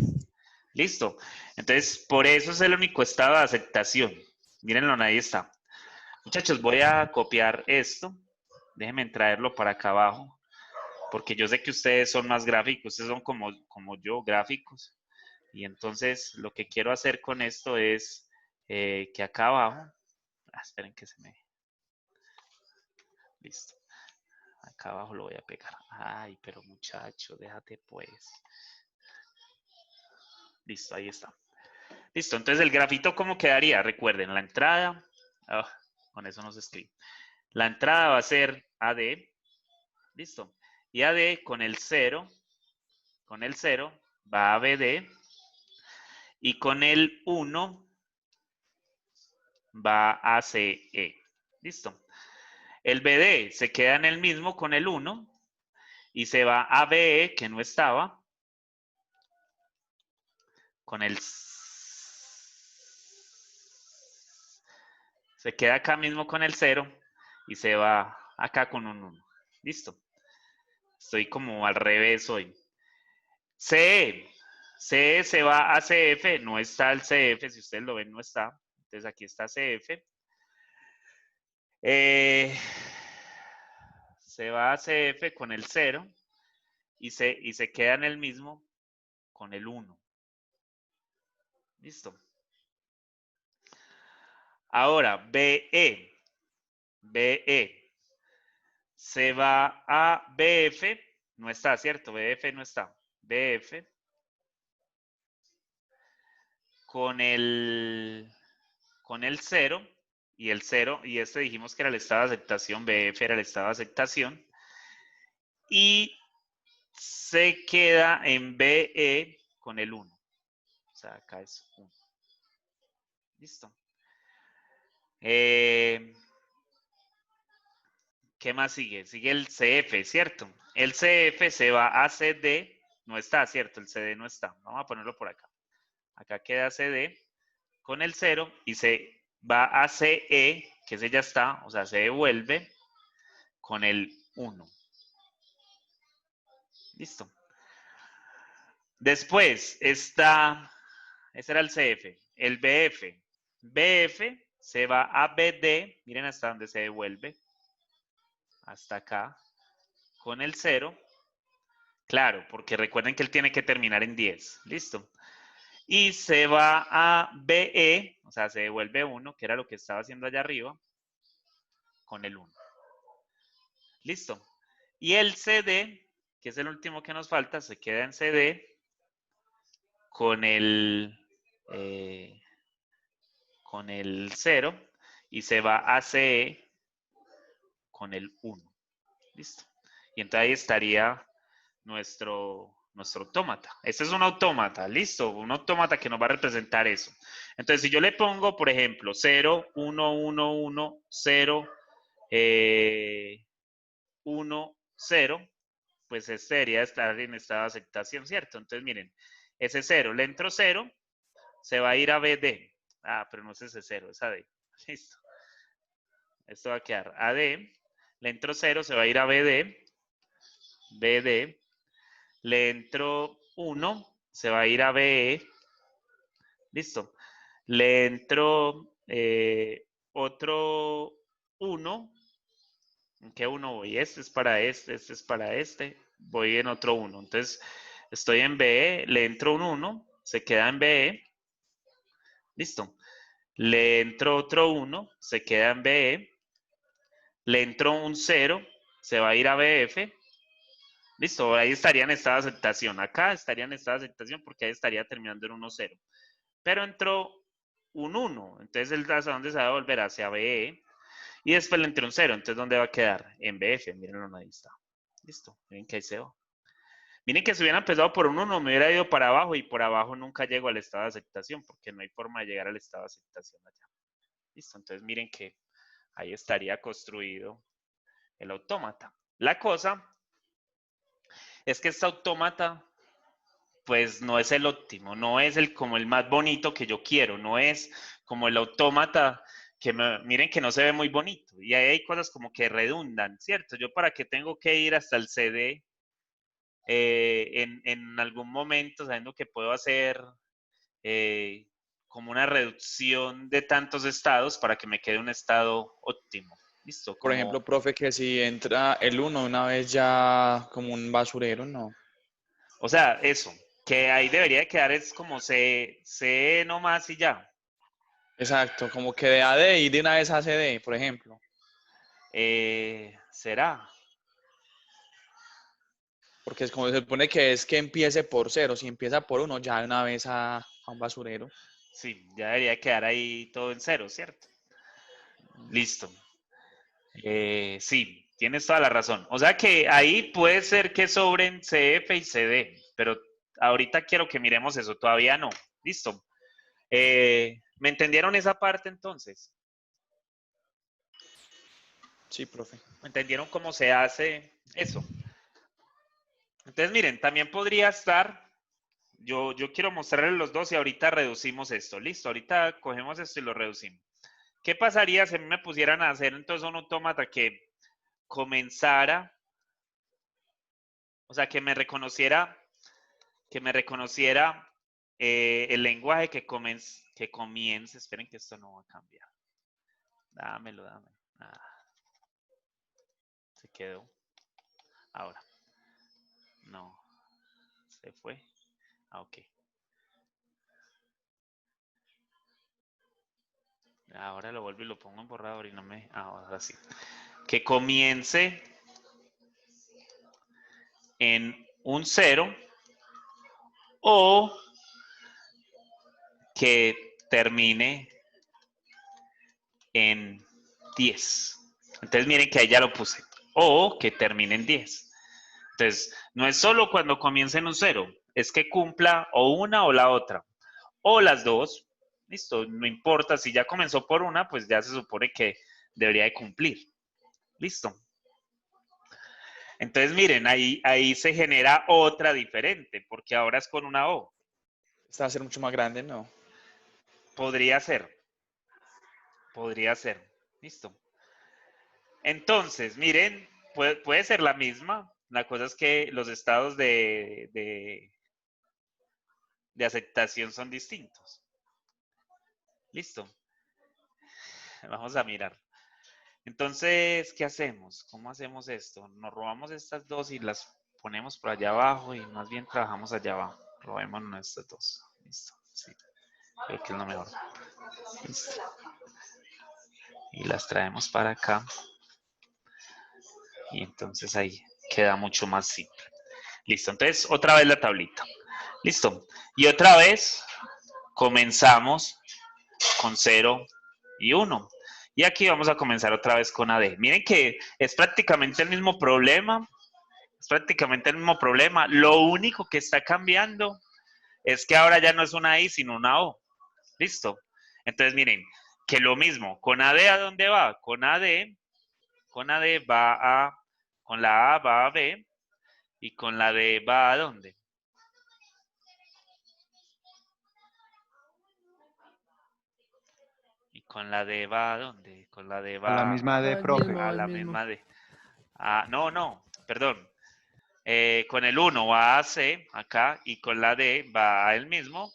Speaker 1: Listo. Entonces, por eso es el único estado de aceptación. Mírenlo, ahí está. Muchachos, voy a copiar esto. Déjenme traerlo para acá abajo. Porque yo sé que ustedes son más gráficos. Ustedes son como yo, gráficos. Y entonces, lo que quiero hacer con esto es que acá abajo... esperen que se me... Listo. Acá abajo lo voy a pegar. Ay, pero muchacho, déjate pues. Listo, ahí está. Listo, entonces el grafito, ¿cómo quedaría? Recuerden, la entrada, con eso no se escribe. La entrada va a ser AD, listo. Y AD con el 0 va a BD. Y con el 1 va a CE. Listo. El BD se queda en el mismo con el 1 y se va a BE, que no estaba, con el... Se queda acá mismo con el 0 y se va acá con un 1. Listo. Estoy como al revés hoy. CE. CE se va a CF. No está el CF. Si ustedes lo ven, no está. Entonces aquí está CF. Se va a CF con el 0 y se queda en el mismo con el 1. Listo. Ahora, BE. BE. Se va a BF. No está, ¿cierto? BF no está. BF. Con el 0 y el 0, y este dijimos que era el estado de aceptación, BF era el estado de aceptación, y se queda en BE con el 1. O sea, acá es 1. Listo. ¿Qué más sigue? Sigue el CF, ¿cierto? El CF se va a CD. No está, ¿cierto? El CD no está. Vamos a ponerlo por acá. Acá queda CD con el 0 y se va a CE, que ese ya está, o sea, se devuelve con el 1. Listo. Después está, ese era el CF, el BF. BF se va a BD, miren hasta dónde se devuelve, hasta acá, con el 0. Claro, porque recuerden que él tiene que terminar en 10. Listo. Y se va a BE, o sea, se devuelve 1, que era lo que estaba haciendo allá arriba, con el 1. Listo. Y el CD, que es el último que nos falta, se queda en CD con el 0 y se va a CE con el 1. Listo. Y entonces ahí estaría nuestro autómata. Este es un autómata, listo, un autómata que nos va a representar eso. Entonces, si yo le pongo, por ejemplo, 0, 1, 1, 1, 0, 1, 0, pues este debería estar en estado de aceptación, ¿cierto? Entonces, miren, ese 0, le entro 0, se va a ir a BD. Ah, pero no es ese 0, es AD. Listo. Esto va a quedar AD. Le entro 0, se va a ir a BD. BD. Le entro 1, se va a ir a BE. Listo. Le entro otro 1. ¿En qué 1 voy? Este es para este es para este. Voy en otro 1. Entonces, estoy en BE, le entro un 1, se queda en BE. Listo. Le entro otro 1, se queda en BE. Le entro un 0, se va a ir a BF. Listo, ahí estaría en estado de aceptación. Acá estaría en estado de aceptación porque ahí estaría terminando en 1-0. Pero entró un 1, entonces el ¿hacia dónde se va a volver? Hacia BE. Y después le entró un 0, entonces ¿dónde va a quedar? En BF, mírenlo, ahí está. Listo, miren que ahí se va. Miren que si hubiera empezado por un 1, me hubiera ido para abajo y por abajo nunca llego al estado de aceptación porque no hay forma de llegar al estado de aceptación allá. Listo, entonces miren que ahí estaría construido el autómata. La cosa es que este autómata pues no es el óptimo, no es como el más bonito que yo quiero, no es como el autómata que miren que no se ve muy bonito y ahí hay cosas como que redundan, ¿cierto? Yo para qué tengo que ir hasta el CD en algún momento sabiendo que puedo hacer como una reducción de tantos estados para que me quede un estado óptimo. ¿Listo?
Speaker 2: Por
Speaker 1: Como,
Speaker 2: ejemplo, profe, que si entra el 1 una vez ya como un basurero, no.
Speaker 1: o sea, eso, que ahí debería de quedar es como C nomás y ya.
Speaker 2: Exacto, como que de AD y de una vez a CD, por ejemplo.
Speaker 1: ¿Será?
Speaker 2: Porque es como se supone que es que empiece por 0. Si empieza por 1, ya de una vez a un basurero.
Speaker 1: Sí, ya debería quedar ahí todo en 0, ¿cierto? Listo. Sí, tienes toda la razón. O sea que ahí puede ser que sobren CF y CD, pero ahorita quiero que miremos eso, todavía no. Listo. ¿Me entendieron esa parte entonces?
Speaker 2: Sí, profe.
Speaker 1: ¿Me entendieron cómo se hace eso? Entonces, miren, también podría estar, yo quiero mostrarles los dos y ahorita reducimos esto. Listo, ahorita cogemos esto y lo reducimos. ¿Qué pasaría si a mí me pusieran a hacer entonces un autómata que comenzara, o sea, que me reconociera el lenguaje que comience, esperen que esto no va a cambiar. Dámelo. Se quedó. Ahora. No. Se fue. Ok. Ahora lo vuelvo y lo pongo en borrador y no me... Ahora sí. Que comience en un 0 o que termine en 10. Entonces miren que ahí ya lo puse. O que termine en 10. Entonces, no es solo cuando comienza en un 0, es que cumpla o una o la otra, o las dos. Listo, no importa, si ya comenzó por una, pues ya se supone que debería de cumplir. Listo. Entonces, miren, ahí se genera otra diferente, porque ahora es con una O.
Speaker 2: Esta va a ser mucho más grande, ¿no?
Speaker 1: Podría ser. Podría ser. Listo. Entonces, miren, puede ser la misma. La cosa es que los estados de aceptación son distintos. Listo. Vamos a mirar. Entonces, ¿qué hacemos? ¿Cómo hacemos esto? Nos robamos estas dos y las ponemos por allá abajo y más bien trabajamos allá abajo. Robémonos estas dos. Listo. Sí. Creo que es lo mejor. Listo. Y las traemos para acá. Y entonces ahí queda mucho más simple. Listo. Entonces, otra vez la tablita. Listo. Y otra vez comenzamos con 0 y 1. Y aquí vamos a comenzar otra vez con AD. Miren que es prácticamente el mismo problema. Es prácticamente el mismo problema. Lo único que está cambiando es que ahora ya no es una I, sino una O. ¿Listo? Entonces, miren, que lo mismo. Con AD, ¿a dónde va? Con AD va a... Con la A va a B. Y con la D va a ¿dónde? Y con la D va a ¿dónde? Con la D
Speaker 4: A la
Speaker 1: va
Speaker 4: misma de
Speaker 3: Al
Speaker 4: profe.
Speaker 3: mismo,
Speaker 1: a
Speaker 3: al
Speaker 1: la
Speaker 3: mismo.
Speaker 1: misma D. Ah, no, perdón. Con el 1 va a C acá y con la D va a el mismo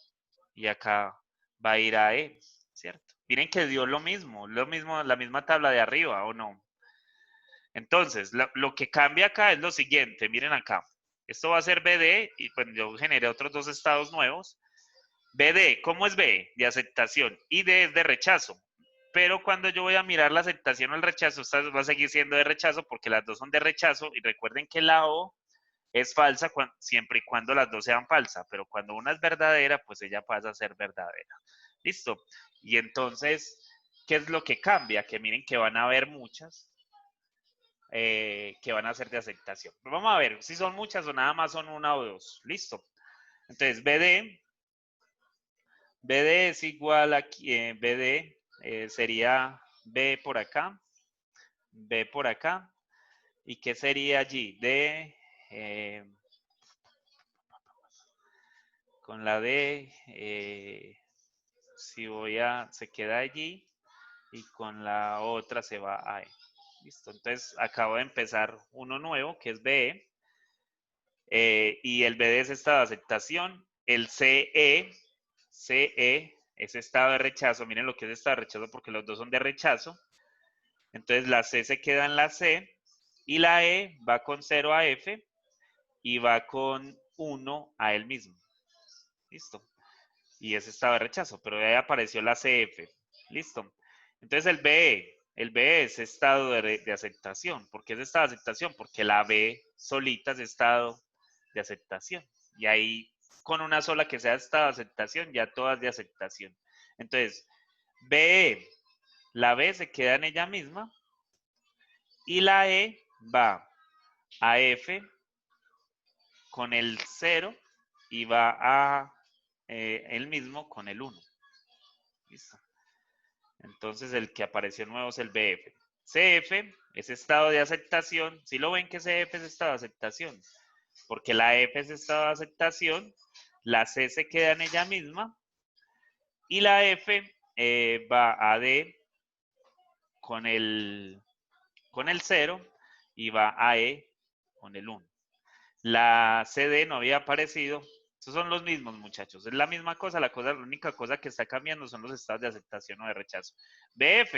Speaker 1: y acá va a ir a E, ¿cierto? Miren que dio lo mismo, la misma tabla de arriba, ¿o no? Entonces, lo que cambia acá es lo siguiente, miren acá. Esto va a ser BD y pues yo generé otros dos estados nuevos. BD, ¿cómo es B? De aceptación y D es de rechazo. Pero cuando yo voy a mirar la aceptación o el rechazo, esta va a seguir siendo de rechazo porque las dos son de rechazo y recuerden que la O es falsa siempre y cuando las dos sean falsas, pero cuando una es verdadera, pues ella pasa a ser verdadera. Listo. Y entonces, ¿qué es lo que cambia? Que miren que van a haber muchas que van a ser de aceptación. Pero vamos a ver si son muchas o nada más son una o dos. Listo. Entonces, BD es igual a BD sería B por acá, B por acá. ¿Y qué sería allí? D con la D, si voy a, se queda allí y con la otra se va a E. Listo, entonces acabo de empezar uno nuevo que es BE y el BD es estado de aceptación, el CE es estado de rechazo, miren lo que es estado de rechazo porque los dos son de rechazo, entonces la C se queda en la C y la E va con 0 a F y va con 1 a él mismo. Listo. Y ese estado de rechazo, pero ahí apareció la CF. Listo. Entonces el BE es estado de aceptación. ¿Por qué es estado de aceptación? Porque la B solita es estado de aceptación. Y ahí con una sola que sea estado de aceptación, ya todas de aceptación. Entonces, BE, la B se queda en ella misma y la E va a F con el 0 y va a el mismo con el 1. Listo. Entonces el que apareció nuevo es el BF. CF es estado de aceptación. Si lo ven que CF es estado de aceptación, porque la F es estado de aceptación, la C se queda en ella misma y la F va a D con el 0 y va a E con el 1. La CD no había aparecido. Estos son los mismos, muchachos. Es la misma cosa. La única cosa que está cambiando son los estados de aceptación o de rechazo. BF,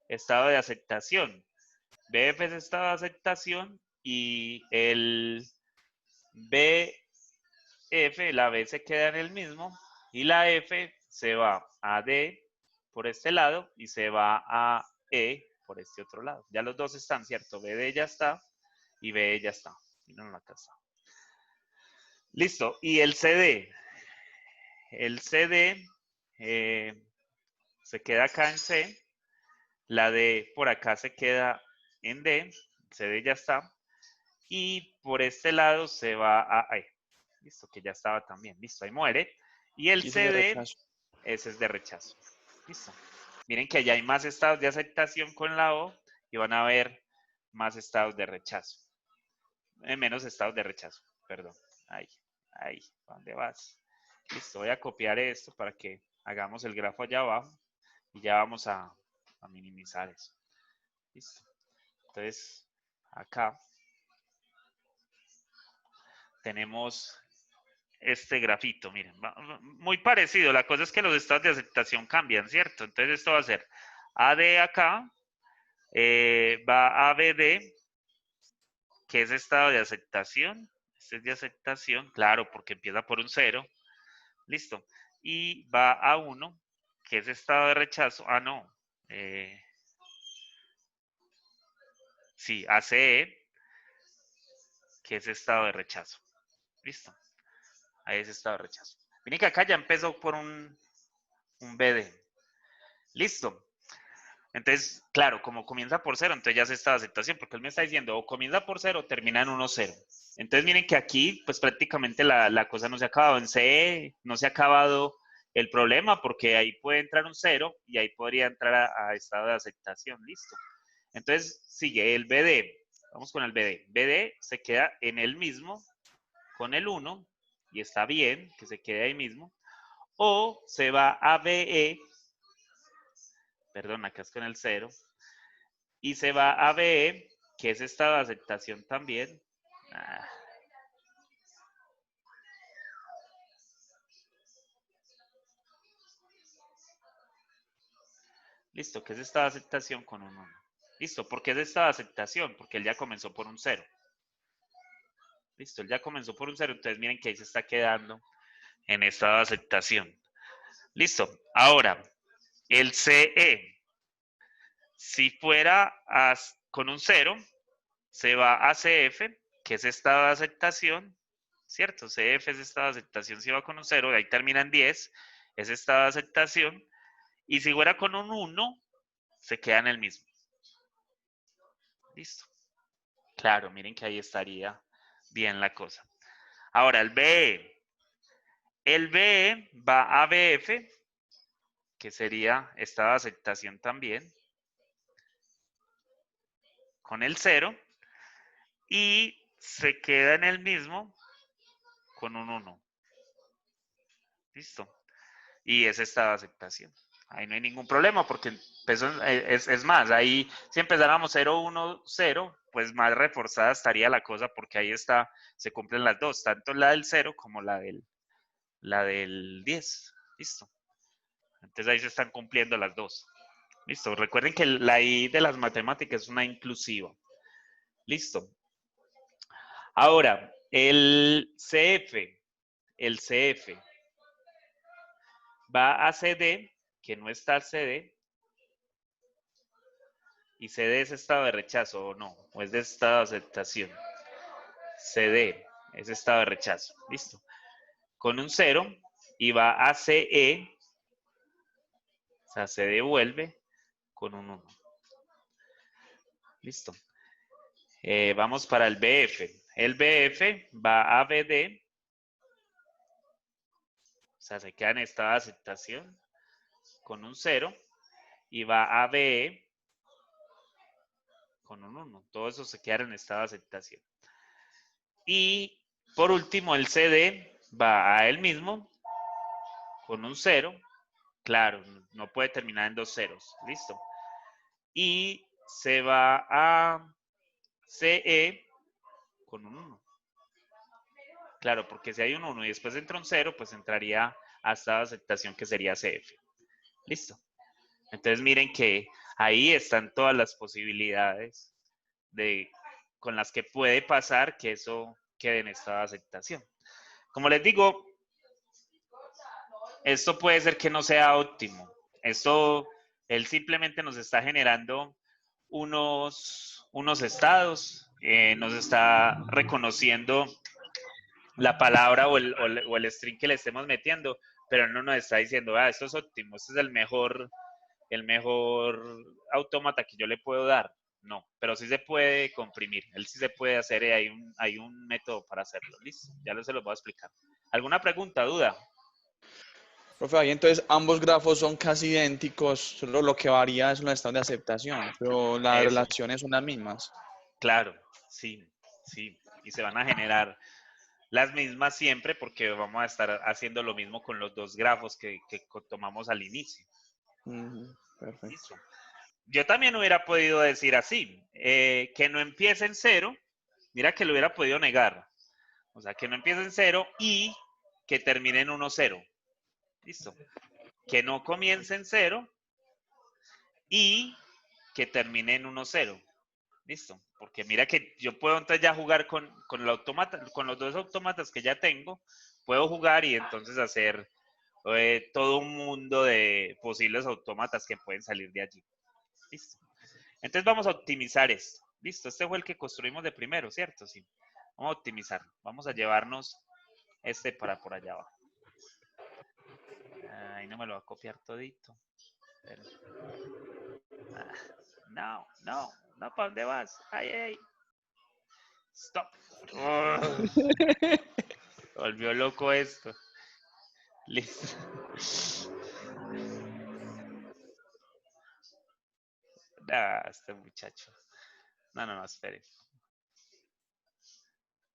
Speaker 1: estado de aceptación. BF es estado de aceptación y el BF, la B se queda en el mismo y la F se va a D por este lado y se va a E por este otro lado. Ya los dos están, ¿cierto? BD ya está y BE ya está. Miren acá está. Listo. Y el CD. El CD se queda acá en C. La D por acá se queda en D. CD ya está. y por este lado se va a... Ay, listo, que ya estaba también. Listo, ahí muere. Y el
Speaker 2: Y ese es de
Speaker 1: CD,
Speaker 2: rechazo.
Speaker 1: ese es de rechazo. Listo. Miren que ya hay más estados de aceptación con la O y van a ver más estados de rechazo. Menos estados de rechazo, perdón. Ahí, ahí, ¿dónde vas? Listo, voy a copiar esto para que hagamos el grafo allá abajo y ya vamos a minimizar eso. Listo. Entonces, acá tenemos este grafito, miren, muy parecido. La cosa es que los estados de aceptación cambian, ¿cierto? Entonces esto va a ser AD acá, va a BD, que es estado de aceptación. Este es de aceptación, claro, porque empieza por un 0. Listo. Y va a 1, que es estado de rechazo. Ah, no. Sí, ACE, que es estado de rechazo. Listo. Ahí es estado de rechazo. Miren que acá ya empezó por un BD. Listo. Entonces, claro, como comienza por 0, entonces ya es estado de aceptación, porque él me está diciendo o comienza por 0 o termina en 1-0. Entonces, miren que aquí, pues prácticamente la cosa no se ha acabado. En CE no se ha acabado el problema, porque ahí puede entrar un 0 y ahí podría entrar a estado de aceptación. Listo. Entonces, sigue el BD. Vamos con el BD. BD se queda en el mismo con el 1 y está bien que se quede ahí mismo. O se va a BE, perdón, acá es con el 0, y se va a BE, que es estado de aceptación también. Listo, que es estado de aceptación con un 1. Listo, ¿por qué es estado de aceptación? Porque él ya comenzó por un 0. Listo, él ya comenzó por un 0, entonces miren que ahí se está quedando en estado de aceptación. Listo, ahora, el CE, si fuera con un 0, se va a CF, que es estado de aceptación, ¿cierto? CF es estado de aceptación si va con un 0, ahí termina en 10, es estado de aceptación, y si fuera con un 1, se queda en el mismo. Listo. Claro, miren que ahí estaría bien la cosa. Ahora, el BE. El BE va a BF, que sería estado de aceptación también, con el 0, y se queda en el mismo con un 1. Listo. Y es estado de aceptación. Ahí no hay ningún problema porque es más, ahí si empezáramos 0, 1, 0, pues más reforzada estaría la cosa porque ahí está, se cumplen las dos, tanto la del 0 como la del 10. Listo. Entonces ahí se están cumpliendo las dos. Listo. Recuerden que la I de las matemáticas es una inclusiva. Listo. Ahora, el CF va a CD, que no está CD, y CD es estado de rechazo o no, o es de estado de aceptación. CD es estado de rechazo. Listo. Con un 0 y va a CE, o sea, se devuelve con un 1. Listo. Vamos para el BF. El BF va a BD, o sea, se queda en estado de aceptación con un 0 y va a BE con un 1. Todo eso se queda en estado de aceptación. Y por último, el CD va a él mismo con un 0. Claro, no puede terminar en dos ceros. Listo. Y se va a CE con un 1. Claro, porque si hay un 1 y después entra un 0, pues entraría a estado de aceptación que sería CF. Listo. Entonces miren que ahí están todas las posibilidades con las que puede pasar que eso quede en estado de aceptación. Como les digo, esto puede ser que no sea óptimo. Esto, él simplemente nos está generando unos estados, nos está reconociendo la palabra o el string que le estemos metiendo, pero no nos está diciendo, esto es óptimo, este es el mejor autómata que yo le puedo dar. no, pero sí se puede comprimir, él sí se puede hacer, hay un método para hacerlo, listo, ya se los voy a explicar. ¿Alguna pregunta, duda?
Speaker 2: Profe, ahí entonces ambos grafos son casi idénticos, solo lo que varía son los estados de aceptación, pero las
Speaker 1: Eso,
Speaker 2: relaciones son las mismas.
Speaker 1: claro, sí, sí, y se van a generar las mismas siempre porque vamos a estar haciendo lo mismo con los dos grafos que tomamos al inicio.
Speaker 2: Perfecto.
Speaker 1: Listo. Yo también hubiera podido decir así, que no empiece en 0, mira que lo hubiera podido negar. O sea, que no empiece en 0 y que termine en 1, 0. Listo. Que no comience en 0 y que termine en 1, 0. Listo. Porque mira que yo puedo entonces ya jugar con el automata, con los dos automatas que ya tengo, puedo jugar y entonces hacer todo un mundo de posibles autómatas que pueden salir de allí. Listo. Entonces vamos a optimizar esto. Listo, este fue el que construimos de primero, ¿cierto? Sí. Vamos a optimizar. Vamos a llevarnos este para por allá abajo. Ay, no me lo va a copiar todito. Pero... no, ¿para dónde vas? Ay. Stop. Volvió loco esto. Listo. Este muchacho. No, espere.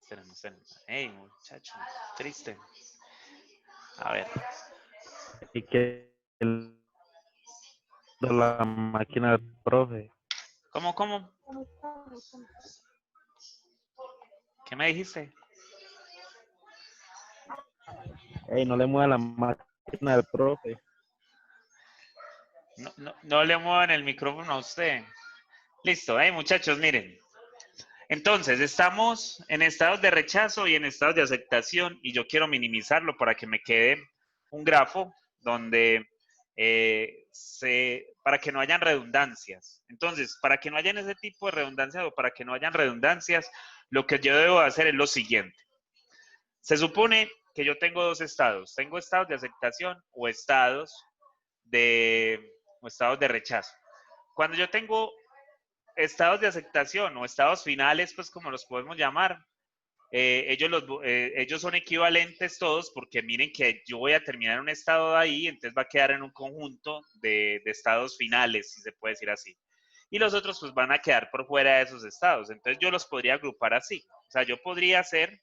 Speaker 1: Esperen. Hey, muchacho, triste. A ver.
Speaker 4: Y que la máquina del profe.
Speaker 1: ¿Cómo? ¿Qué me dijiste?
Speaker 4: Ey, no le mueva la máquina del profe.
Speaker 1: No le muevan el micrófono a usted. Listo, muchachos, miren. Entonces, estamos en estados de rechazo y en estados de aceptación y yo quiero minimizarlo para que me quede un grafo donde para que no hayan redundancias. Entonces, para que no hayan ese tipo de redundancias o para que no hayan redundancias, lo que yo debo hacer es lo siguiente. Se supone que yo tengo dos estados. Tengo estados de aceptación o estados de rechazo. Cuando yo tengo estados de aceptación o estados finales, pues como los podemos llamar, ellos son equivalentes todos porque miren que yo voy a terminar un estado de ahí, entonces va a quedar en un conjunto de estados finales, si se puede decir así. Y los otros pues van a quedar por fuera de esos estados. Entonces yo los podría agrupar así. O sea, yo podría hacer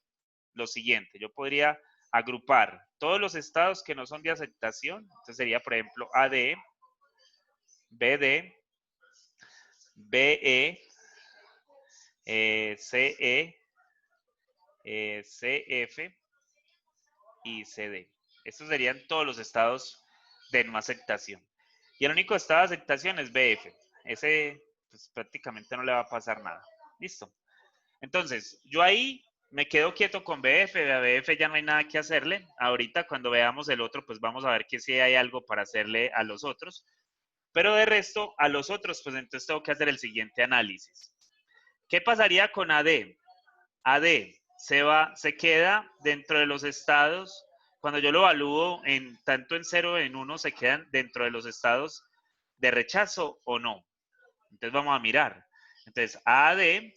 Speaker 1: lo siguiente, yo podría agrupar todos los estados que no son de aceptación. Entonces sería, por ejemplo, AD, BD, BE, CE, CF y CD. Estos serían todos los estados de no aceptación. Y el único estado de aceptación es BF. Ese pues, prácticamente no le va a pasar nada. Listo. Entonces, yo ahí me quedo quieto con BF. A BF ya no hay nada que hacerle. Ahorita cuando veamos el otro, pues vamos a ver que sí hay algo para hacerle a los otros. Pero de resto, a los otros, pues entonces tengo que hacer el siguiente análisis. ¿Qué pasaría con AD? AD se queda dentro de los estados, cuando yo lo evalúo tanto en 0 o en 1, se quedan dentro de los estados de rechazo o no. Entonces vamos a mirar. Entonces AD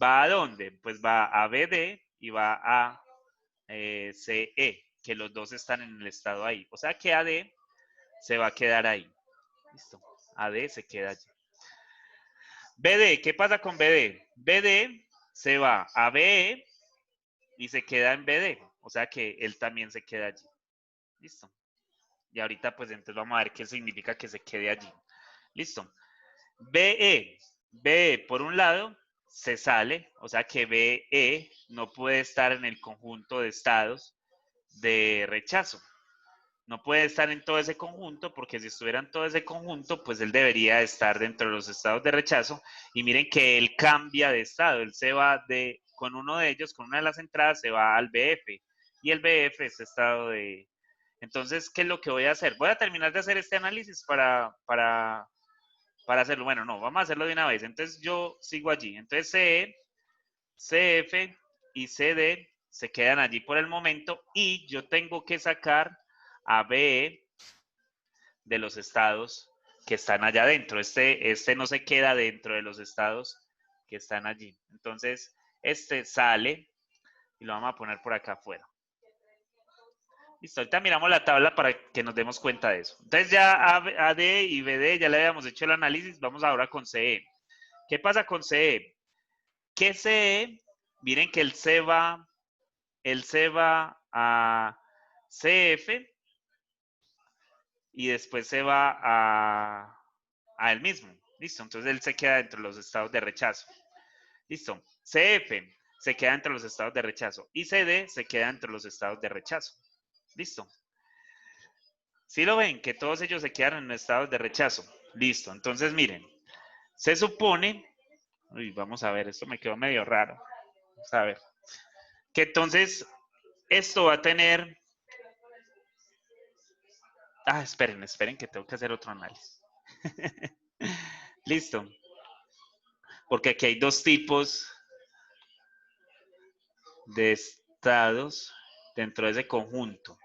Speaker 1: va a dónde? Pues va a BD y va a CE, que los dos están en el estado ahí. O sea que AD se va a quedar ahí. Listo. AD se queda allí. BD, ¿qué pasa con BD? BD se va a BE y se queda en BD. O sea que él también se queda allí. Listo. Y ahorita pues entonces vamos a ver qué significa que se quede allí. Listo. BE. BE por un lado se sale. O sea que BE no puede estar en el conjunto de estados de rechazo. No puede estar en todo ese conjunto porque si estuviera en todo ese conjunto, pues él debería estar dentro de los estados de rechazo. Y miren que él cambia de estado. Él se va con uno de ellos, con una de las entradas, se va al BF. Y el BF es estado de... Entonces, ¿qué es lo que voy a hacer? Voy a terminar de hacer este análisis para hacerlo. Bueno, no, vamos a hacerlo de una vez. Entonces, yo sigo allí. Entonces, CE, CF y CD se quedan allí por el momento y yo tengo que sacar a BE de los estados que están allá adentro. Este no se queda dentro de los estados que están allí. Entonces, este sale y lo vamos a poner por acá afuera. Listo, ahorita miramos la tabla para que nos demos cuenta de eso. Entonces ya AD y BD ya le habíamos hecho el análisis, vamos ahora con CE. ¿Qué pasa con CE? Que CE, miren que el C va a CF y después se va a él mismo. Listo, entonces él se queda entre los estados de rechazo. Listo, CF se queda entre los estados de rechazo y CD se queda entre los estados de rechazo. Listo. ¿Sí lo ven? Que todos ellos se quedan en estados de rechazo. Listo, entonces miren, se supone, uy, vamos a ver, esto me quedó medio raro. Vamos a ver. Que entonces esto va a tener... esperen que tengo que hacer otro análisis. Listo. Porque aquí hay dos tipos de estados dentro de ese conjunto.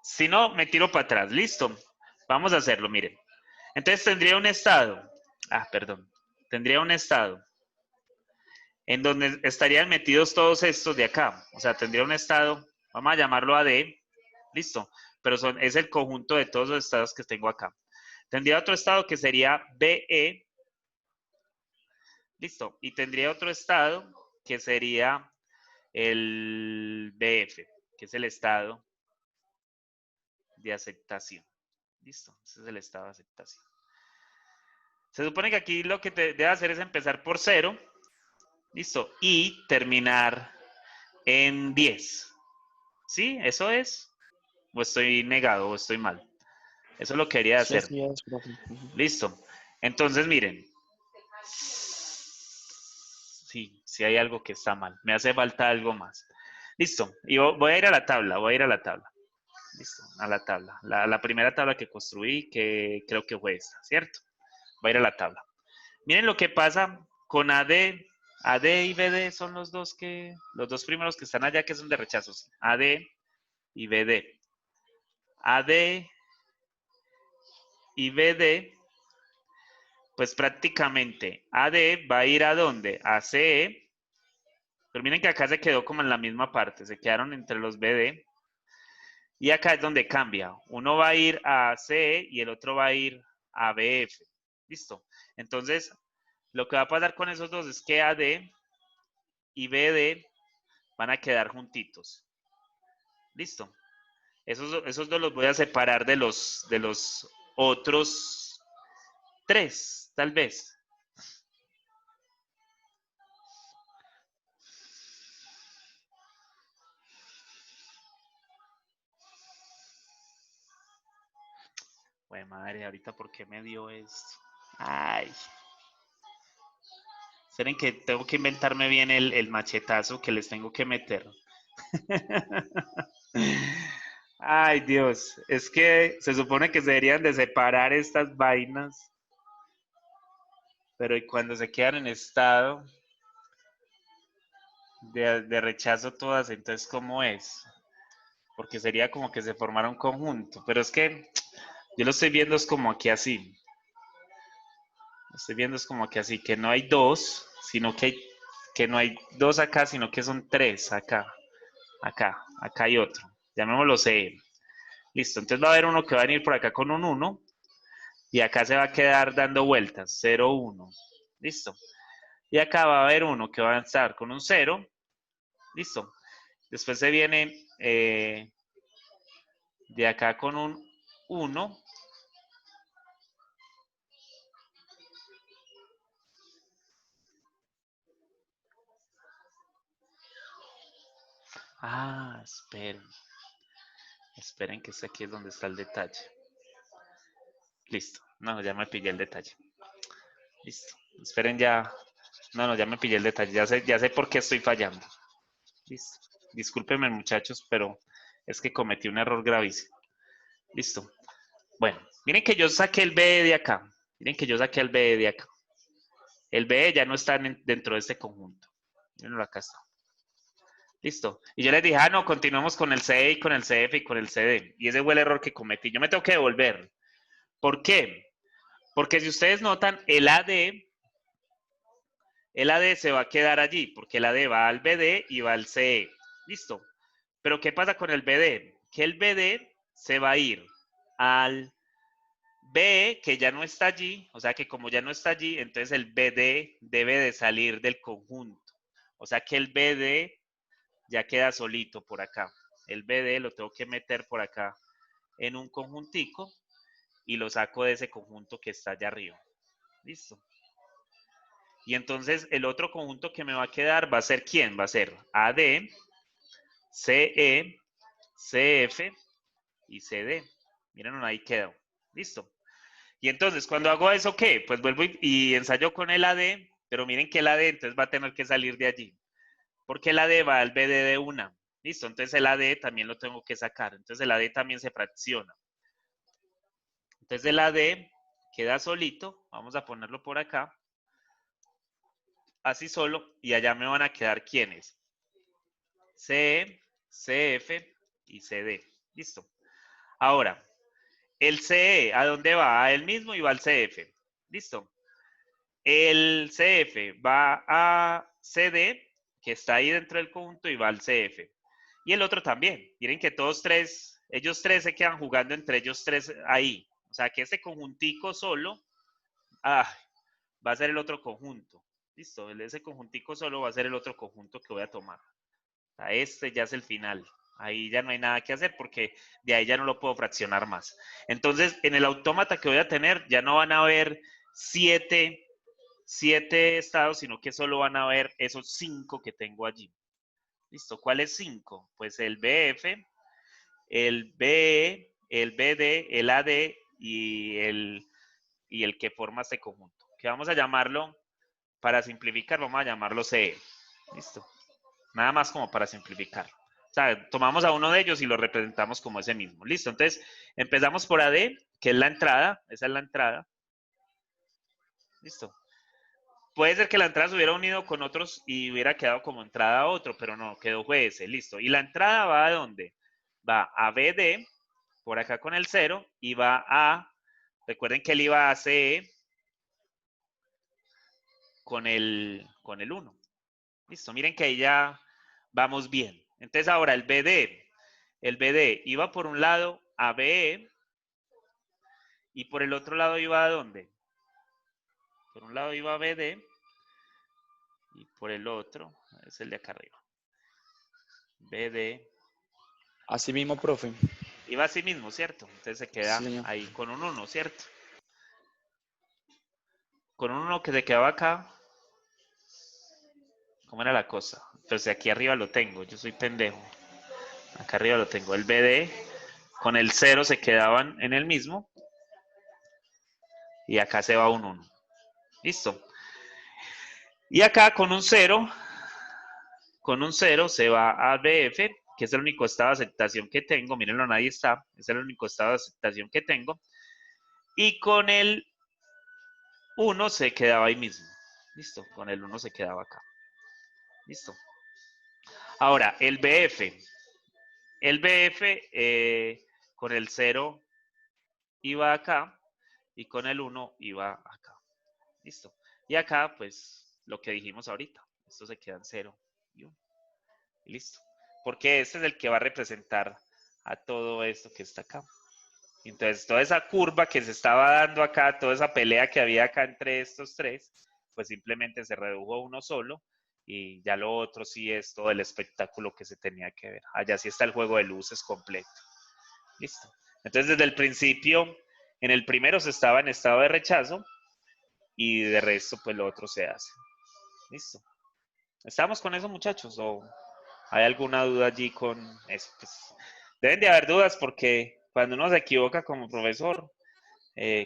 Speaker 1: Si no, me tiro para atrás. Listo. Vamos a hacerlo, miren. Entonces tendría un estado. Tendría un estado en donde estarían metidos todos estos de acá. O sea, tendría un estado, vamos a llamarlo AD. Listo. Pero es el conjunto de todos los estados que tengo acá. Tendría otro estado que sería BE. Listo. Y tendría otro estado que sería el BF, que es el estado de aceptación. Listo. Ese es el estado de aceptación. Se supone que aquí lo que te debe hacer es empezar por 0. Listo. Y terminar en 10. ¿Sí? ¿Eso es? ¿O estoy negado o estoy mal? Eso es lo que quería hacer.
Speaker 2: Sí, es, profe.
Speaker 1: Listo. Entonces, miren. Sí hay algo que está mal. Me hace falta algo más. Listo. Y voy a ir a la tabla. Listo. A la tabla. La primera tabla que construí, que creo que fue esta, ¿cierto? Voy a ir a la tabla. Miren lo que pasa con AD. AD y BD son los dos primeros que están allá que son de rechazos. AD y BD. AD y BD, pues prácticamente AD va a ir ¿a dónde? A CE. Pero miren que acá se quedó como en la misma parte. Se quedaron entre los BD. Y acá es donde cambia. Uno va a ir a CE y el otro va a ir a BF. Listo. Entonces, lo que va a pasar con esos dos es que AD y BD van a quedar juntitos. Listo. Esos dos los voy a separar de los otros 3, tal vez. Güey, madre, ahorita ¿por qué me dio esto? Ay. Esperen que tengo que inventarme bien el machetazo que les tengo que meter. Ay, Dios. Es que se supone que se deberían de separar estas vainas. Pero y cuando se quedan en estado de rechazo todas, entonces ¿cómo es? Porque sería como que se formara un conjunto. Pero es que yo lo estoy viendo es como aquí así. Lo estoy viendo es como que así, que no hay dos, sino que no hay dos acá, sino que son 3 acá. Acá hay otro. Llamémoslo C. Listo, entonces va a haber uno que va a venir por acá con un 1 y acá se va a quedar dando vueltas, 0, 1. Listo. Y acá va a haber uno que va a estar con un 0. Listo. Después se viene de acá con un 1. Esperen. Esperen que aquí es donde está el detalle. Listo. No, ya me pillé el detalle. Listo. Esperen ya. No, ya me pillé el detalle. Ya sé por qué estoy fallando. Listo. Discúlpenme, muchachos, pero es que cometí un error gravísimo. Listo. Bueno, miren que yo saqué el B de acá. Miren que yo saqué el B de acá. El B ya no está dentro de este conjunto. Mirenlo, acá está. Listo. Y yo les dije, no, continuamos con el CE y con el CF y con el CD. Y ese fue el error que cometí. Yo me tengo que devolver. ¿Por qué? Porque si ustedes notan, el AD se va a quedar allí, porque el AD va al BD y va al CE. Listo. Pero ¿qué pasa con el BD? Que el BD se va a ir al BE, que ya no está allí, o sea que como ya no está allí, entonces el BD debe de salir del conjunto. O sea que el BD ya queda solito por acá. El BD lo tengo que meter por acá en un conjuntico y lo saco de ese conjunto que está allá arriba. Listo. Y entonces el otro conjunto que me va a quedar va a ser ¿quién? Va a ser AD, CE, CF y CD. Miren, ahí quedó. Listo. Y entonces, cuando hago eso, ¿qué? Pues vuelvo y ensayo con el AD, pero miren que el AD entonces va a tener que salir de allí. Porque el AD va al BD de una. Listo, entonces el AD también lo tengo que sacar. Entonces el AD también se fracciona. Entonces el AD queda solito. Vamos a ponerlo por acá. Así solo. Y allá me van a quedar ¿quiénes? CE, CF y CD. Listo. Ahora, el CE, ¿a dónde va? A él mismo y va al CF. Listo. El CF va a CD, que está ahí dentro del conjunto, y va al CF. Y el otro también. Miren que todos tres, ellos tres se quedan jugando entre ellos tres ahí. O sea que este conjuntico solo va a ser el otro conjunto. Listo, ese conjuntico solo va a ser el otro conjunto que voy a tomar. O sea, este ya es el final. Ahí ya no hay nada que hacer porque de ahí ya no lo puedo fraccionar más. Entonces, en el autómata que voy a tener, ya no van a haber siete estados, sino que solo van a haber esos 5 que tengo allí. Listo, ¿cuáles 5? Pues el BF, el BE, el BD, el AD y el que forma este conjunto. Que vamos a llamarlo, para simplificar, vamos a llamarlo CE. Listo. Nada más como para simplificar. O sea, tomamos a uno de ellos y lo representamos como ese mismo. Listo, entonces empezamos por AD, que es la entrada. Esa es la entrada. Listo. Puede ser que la entrada se hubiera unido con otros y hubiera quedado como entrada a otro, pero no, quedó fue ese, listo. ¿Y la entrada va a dónde? Va a BD, por acá con el 0, y va a, recuerden que él iba a CE con el 1. Listo, miren que ahí ya vamos bien. Entonces ahora el BD iba por un lado a BE y por el otro lado iba a dónde? Por un lado iba a BD y por el otro es el de acá arriba. BD.
Speaker 2: Así mismo, profe.
Speaker 1: Iba así mismo, ¿cierto? Entonces se queda
Speaker 2: Sí, señor.
Speaker 1: ahí con un 1, ¿cierto? Con un 1 que se quedaba acá. ¿Cómo era la cosa? Entonces aquí arriba lo tengo, yo soy pendejo. Acá arriba lo tengo. El BD con el 0 se quedaban en el mismo. Y acá se va un 1. Listo. Y acá con un 0 se va a BF, que es el único estado de aceptación que tengo. Mírenlo, nadie está. Es el único estado de aceptación que tengo. Y con el 1 se quedaba ahí mismo. Listo, con el 1 se quedaba acá. Listo. Ahora, el BF. El BF con el 0 iba acá y con el 1 iba acá. Listo. Y acá, pues, lo que dijimos ahorita. Esto se queda en 0 y 1. Y listo. Porque este es el que va a representar a todo esto que está acá. Entonces, toda esa curva que se estaba dando acá, toda esa pelea que había acá entre estos tres, pues simplemente se redujo a uno solo y ya lo otro sí es todo el espectáculo que se tenía que ver. Allá sí está el juego de luces completo. Listo. Entonces, desde el principio, en el primero se estaba en estado de rechazo y de resto, pues lo otro se hace. Listo. ¿Estamos con eso, muchachos? ¿O hay alguna duda allí con eso? Pues, deben de haber dudas porque cuando uno se equivoca como profesor,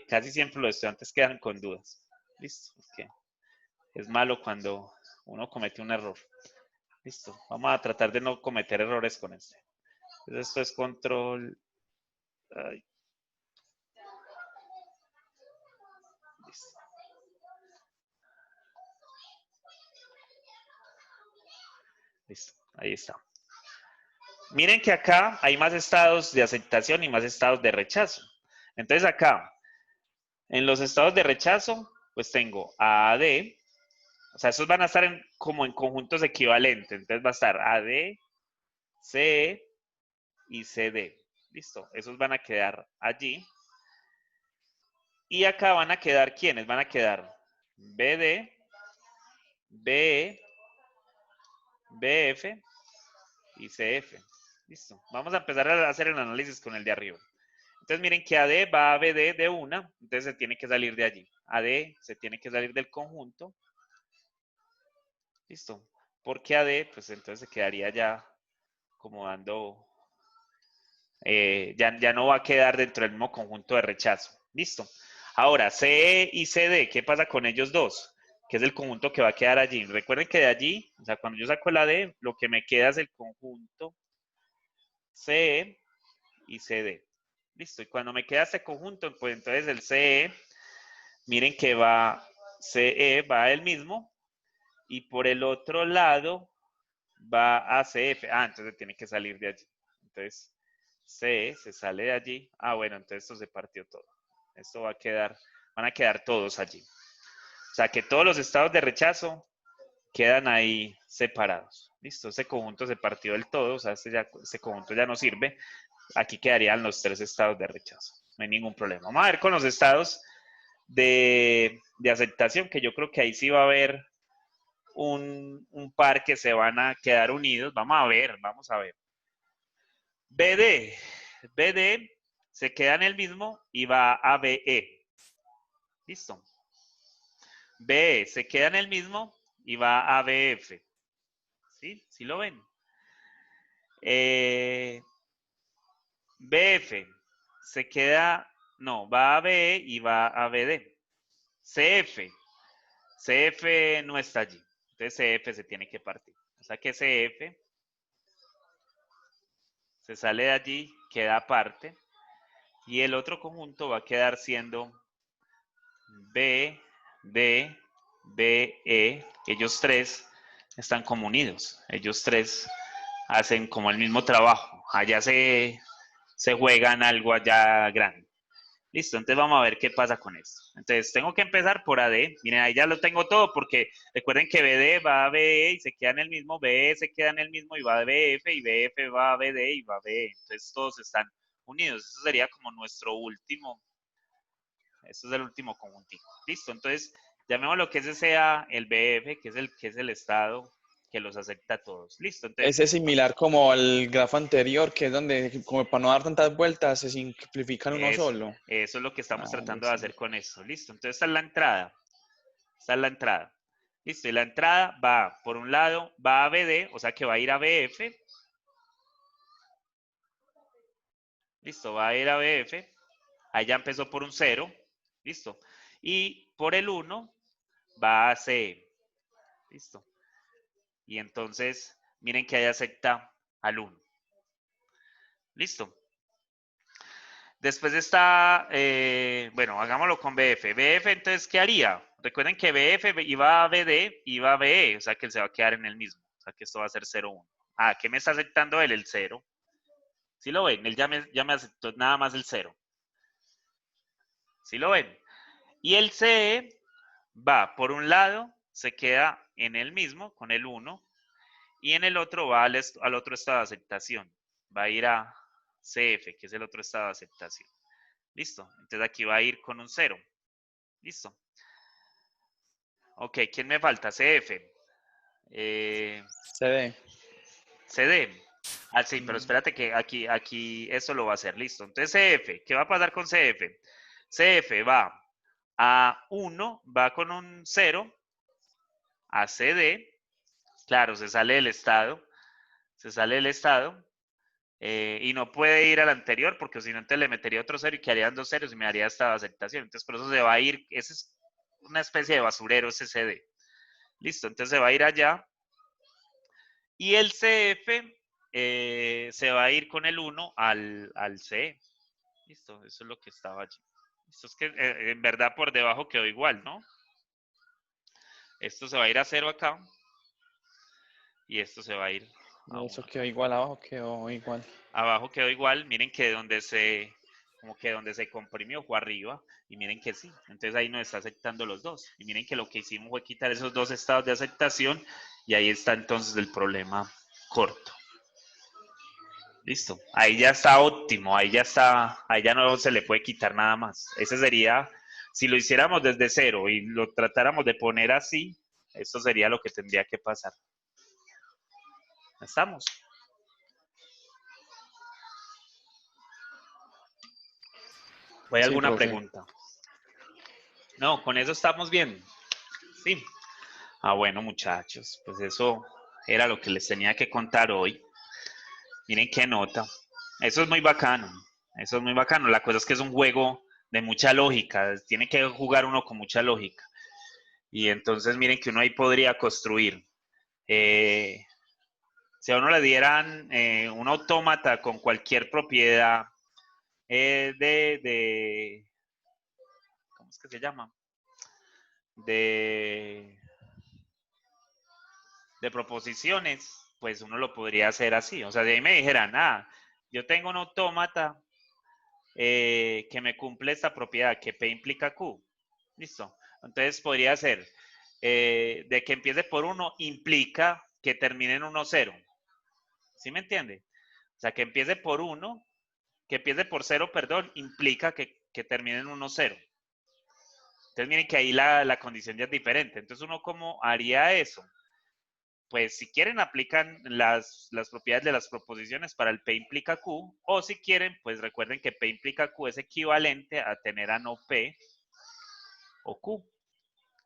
Speaker 1: casi siempre los estudiantes quedan con dudas. Listo. Porque es malo cuando uno comete un error. Listo. Vamos a tratar de no cometer errores con este. Entonces, esto es control. Ay. Listo. Listo. Ahí está. Miren que acá hay más estados de aceptación y más estados de rechazo. Entonces acá, en los estados de rechazo, pues tengo AD, o sea, esos van a estar como en conjuntos equivalentes. Entonces va a estar AD, CE y CD. Listo, esos van a quedar allí. Y acá van a quedar, ¿quiénes? Van a quedar BD, BE, BF y CF. Listo. Vamos a empezar a hacer el análisis con el de arriba. Entonces miren que AD va a BD de una, entonces se tiene que salir de allí. AD se tiene que salir del conjunto. Listo. Porque AD, pues entonces se quedaría ya como dando, ya no va a quedar dentro del mismo conjunto de rechazo. Listo. Ahora, CE y CD, ¿qué pasa con ellos dos? Que es el conjunto que va a quedar allí. Recuerden que de allí, o sea, cuando yo saco el AD, lo que me queda es el conjunto CE y CD. Listo. Y cuando me queda este conjunto, pues entonces el CE, miren que va, CE va el mismo, y por el otro lado va a CF. Ah, entonces tiene que salir de allí. Entonces, CE se sale de allí. Ah, bueno, entonces esto se partió todo. Esto va a quedar, van a quedar todos allí. O sea que todos los estados de rechazo quedan ahí separados. Listo, ese conjunto se partió del todo, o sea, este conjunto ya no sirve. Aquí quedarían los tres estados de rechazo. No hay ningún problema. Vamos a ver con los estados de aceptación, que yo creo que ahí sí va a haber un par que se van a quedar unidos. Vamos a ver, vamos a ver. BD. BD se queda en el mismo y va a BE. Listo. BE se queda en el mismo y va a BF. ¿Sí? ¿Sí lo ven? BF se queda, no, va a BE y va a BD. CF. CF no está allí. Entonces CF se tiene que partir. O sea que CF se sale de allí, queda aparte. Y el otro conjunto va a quedar siendo B, D, B, E. Ellos tres están como unidos. Ellos tres hacen como el mismo trabajo. Allá se juegan algo allá grande. Listo, entonces vamos a ver qué pasa con esto. Entonces tengo que empezar por AD. Miren, ahí ya lo tengo todo porque recuerden que BD va a BE y se queda en el mismo, BE se queda en el mismo y va a BF y BF va a BD y va a BE. Entonces todos están unidos. Eso sería como nuestro último. Esto es el último conjuntico. Listo, entonces llamémoslo que ese sea el BF, que es el estado que los acepta a todos. Listo, entonces.
Speaker 2: Ese es similar como al grafo anterior, que es donde, como para no dar tantas vueltas, se simplifica en uno solo.
Speaker 1: Eso es lo que estamos
Speaker 2: Ah,
Speaker 1: tratando de
Speaker 2: listo.
Speaker 1: hacer con esto. Listo, entonces esta es la entrada. Esta es la entrada. Listo, y la entrada va, por un lado, va a BD, o sea que va a ir a BF. Listo, va a ir a BF. Ahí ya empezó por un 0. Listo. Y por el 1 va a CE. Listo. Y entonces, miren que ahí acepta al 1. Listo. Después está, bueno, hagámoslo con BF. BF, entonces, ¿qué haría? Recuerden que BF iba a BD, iba a BE, o sea que él se va a quedar en el mismo. O sea que esto va a ser 0, 1. Ah, ¿qué me está aceptando él? El 0. ¿Sí lo ven? Él ya me aceptó nada más el 0. ¿Sí lo ven? Y el CE va, por un lado, se queda en el mismo, con el 1, y en el otro va al otro estado de aceptación. Va a ir a CF, que es el otro estado de aceptación. Listo. Entonces aquí va a ir con un 0. Listo. Ok, ¿quién me falta? CF.
Speaker 2: CD.
Speaker 1: CD. Ah, sí, pero espérate que aquí esto lo va a hacer. Listo. Entonces CF, ¿qué va a pasar con CF? CF va a 1, va con un 0, a CD. Claro, se sale del estado. Se sale del estado. Y no puede ir al anterior porque si no, entonces le metería otro 0 y quedarían 2 ceros y me daría esta aceptación. Entonces, por eso se va a ir. Ese es una especie de basurero, ese CD. Listo, entonces se va a ir allá. Y el CF se va a ir con el 1 al C. Listo, eso es lo que estaba allí. Esto es que en verdad por debajo quedó igual, ¿no? Esto se va a ir a 0 acá. Y esto se va a ir
Speaker 2: Y eso quedó igual, abajo quedó igual.
Speaker 1: Abajo quedó igual, miren que como que donde se comprimió fue arriba, y miren que sí, entonces ahí nos está aceptando los dos, y miren que lo que hicimos fue quitar esos dos estados de aceptación, y ahí está entonces el problema corto. Listo, ahí ya está óptimo, ahí ya no se le puede quitar nada más. Ese sería, si lo hiciéramos desde cero y lo tratáramos de poner así, eso sería lo que tendría que pasar. ¿Estamos? ¿O hay
Speaker 2: Sí,
Speaker 1: alguna
Speaker 2: profe.
Speaker 1: pregunta? No, con eso estamos bien. Sí. Ah, bueno, muchachos, pues eso era lo que les tenía que contar hoy. Miren qué nota. Eso es muy bacano. Eso es muy bacano. La cosa es que es un juego de mucha lógica. Tiene que jugar uno con mucha lógica. Y entonces miren que uno ahí podría construir. Si a uno le dieran un autómata con cualquier propiedad ¿cómo es que se llama? De proposiciones, pues uno lo podría hacer así. O sea, de ahí me dijeran, yo tengo un autómata que me cumple esta propiedad, que P implica Q. Listo. Entonces podría ser de que empiece por 1 implica que termine en 1, 0. ¿Sí me entiende? O sea, que empiece por 1, que empiece por 0, perdón, implica que termine en 1, 0. Entonces miren que ahí la condición ya es diferente. Entonces uno, ¿cómo haría eso? Pues si quieren aplican las propiedades de las proposiciones para el P implica Q, o si quieren, pues recuerden que P implica Q es equivalente a tener a no P o Q.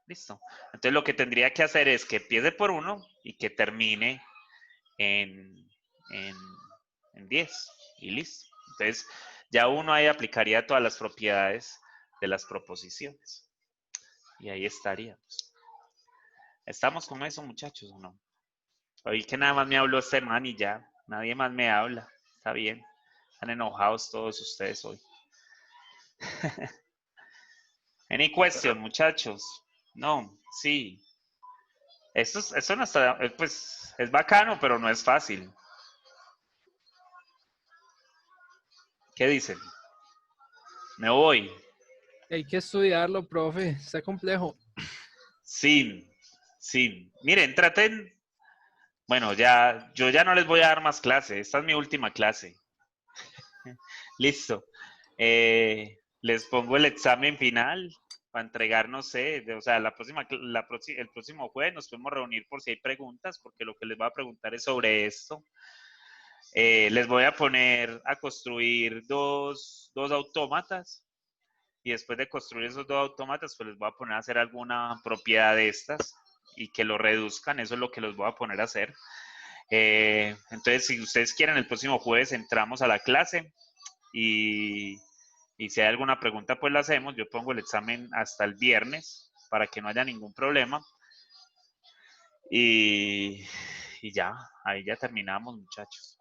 Speaker 1: Listo. Entonces lo que tendría que hacer es que empiece por 1 y que termine en, en, en 10 y listo. Entonces ya uno ahí aplicaría todas las propiedades de las proposiciones. Y ahí estaríamos. ¿Estamos con eso, muchachos, o no? Oí que nada más me habló este man y ya. Nadie más me habla. Está bien. Están enojados todos ustedes hoy. Any question, muchachos? No, sí. Esto no está, pues, es bacano, pero no es fácil. ¿Qué dicen? Me voy.
Speaker 3: Hay que estudiarlo, profe. Está complejo.
Speaker 1: Sí, sí. Miren, traten. Bueno, yo ya no les voy a dar más clase. Esta es mi última clase. Listo. Les pongo el examen final para entregar, no sé, o sea, el próximo jueves nos podemos reunir por si hay preguntas, porque lo que les voy a preguntar es sobre esto. Les voy a poner a construir dos autómatas, y después de construir esos dos autómatas, pues les voy a poner a hacer alguna propiedad de estas y que lo reduzcan. Eso es lo que los voy a poner a hacer. Entonces, si ustedes quieren, el próximo jueves entramos a la clase y si hay alguna pregunta, pues la hacemos. Yo pongo el examen hasta el viernes para que no haya ningún problema. Y ya, ahí ya terminamos, muchachos.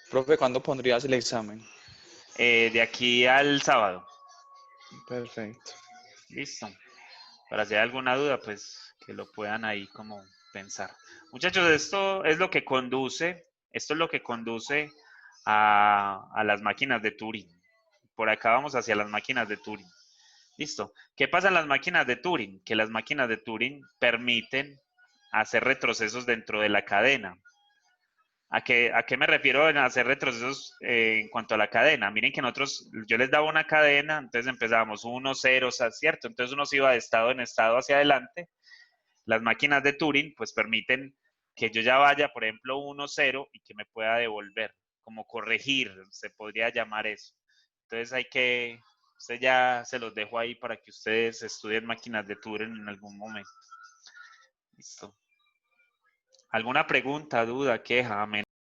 Speaker 2: Profe, ¿cuándo pondrías el examen?
Speaker 1: De aquí al sábado.
Speaker 2: Perfecto.
Speaker 1: Listo. Para si hay alguna duda, pues que lo puedan ahí como pensar. Muchachos, esto es lo que conduce a las máquinas de Turing. Por acá vamos hacia las máquinas de Turing. Listo. ¿Qué pasa en las máquinas de Turing? Que las máquinas de Turing permiten hacer retrocesos dentro de la cadena. ¿A qué me refiero en hacer retrocesos en cuanto a la cadena? Miren que yo les daba una cadena, entonces empezábamos 1, 0, ¿cierto? Entonces uno se iba de estado en estado hacia adelante. Las máquinas de Turing pues permiten que yo ya vaya, por ejemplo, 1, 0 y que me pueda devolver, como corregir, se podría llamar eso. Entonces usted ya se los dejo ahí para que ustedes estudien máquinas de Turing en algún momento. Listo. ¿Alguna pregunta, duda, queja, amenaza?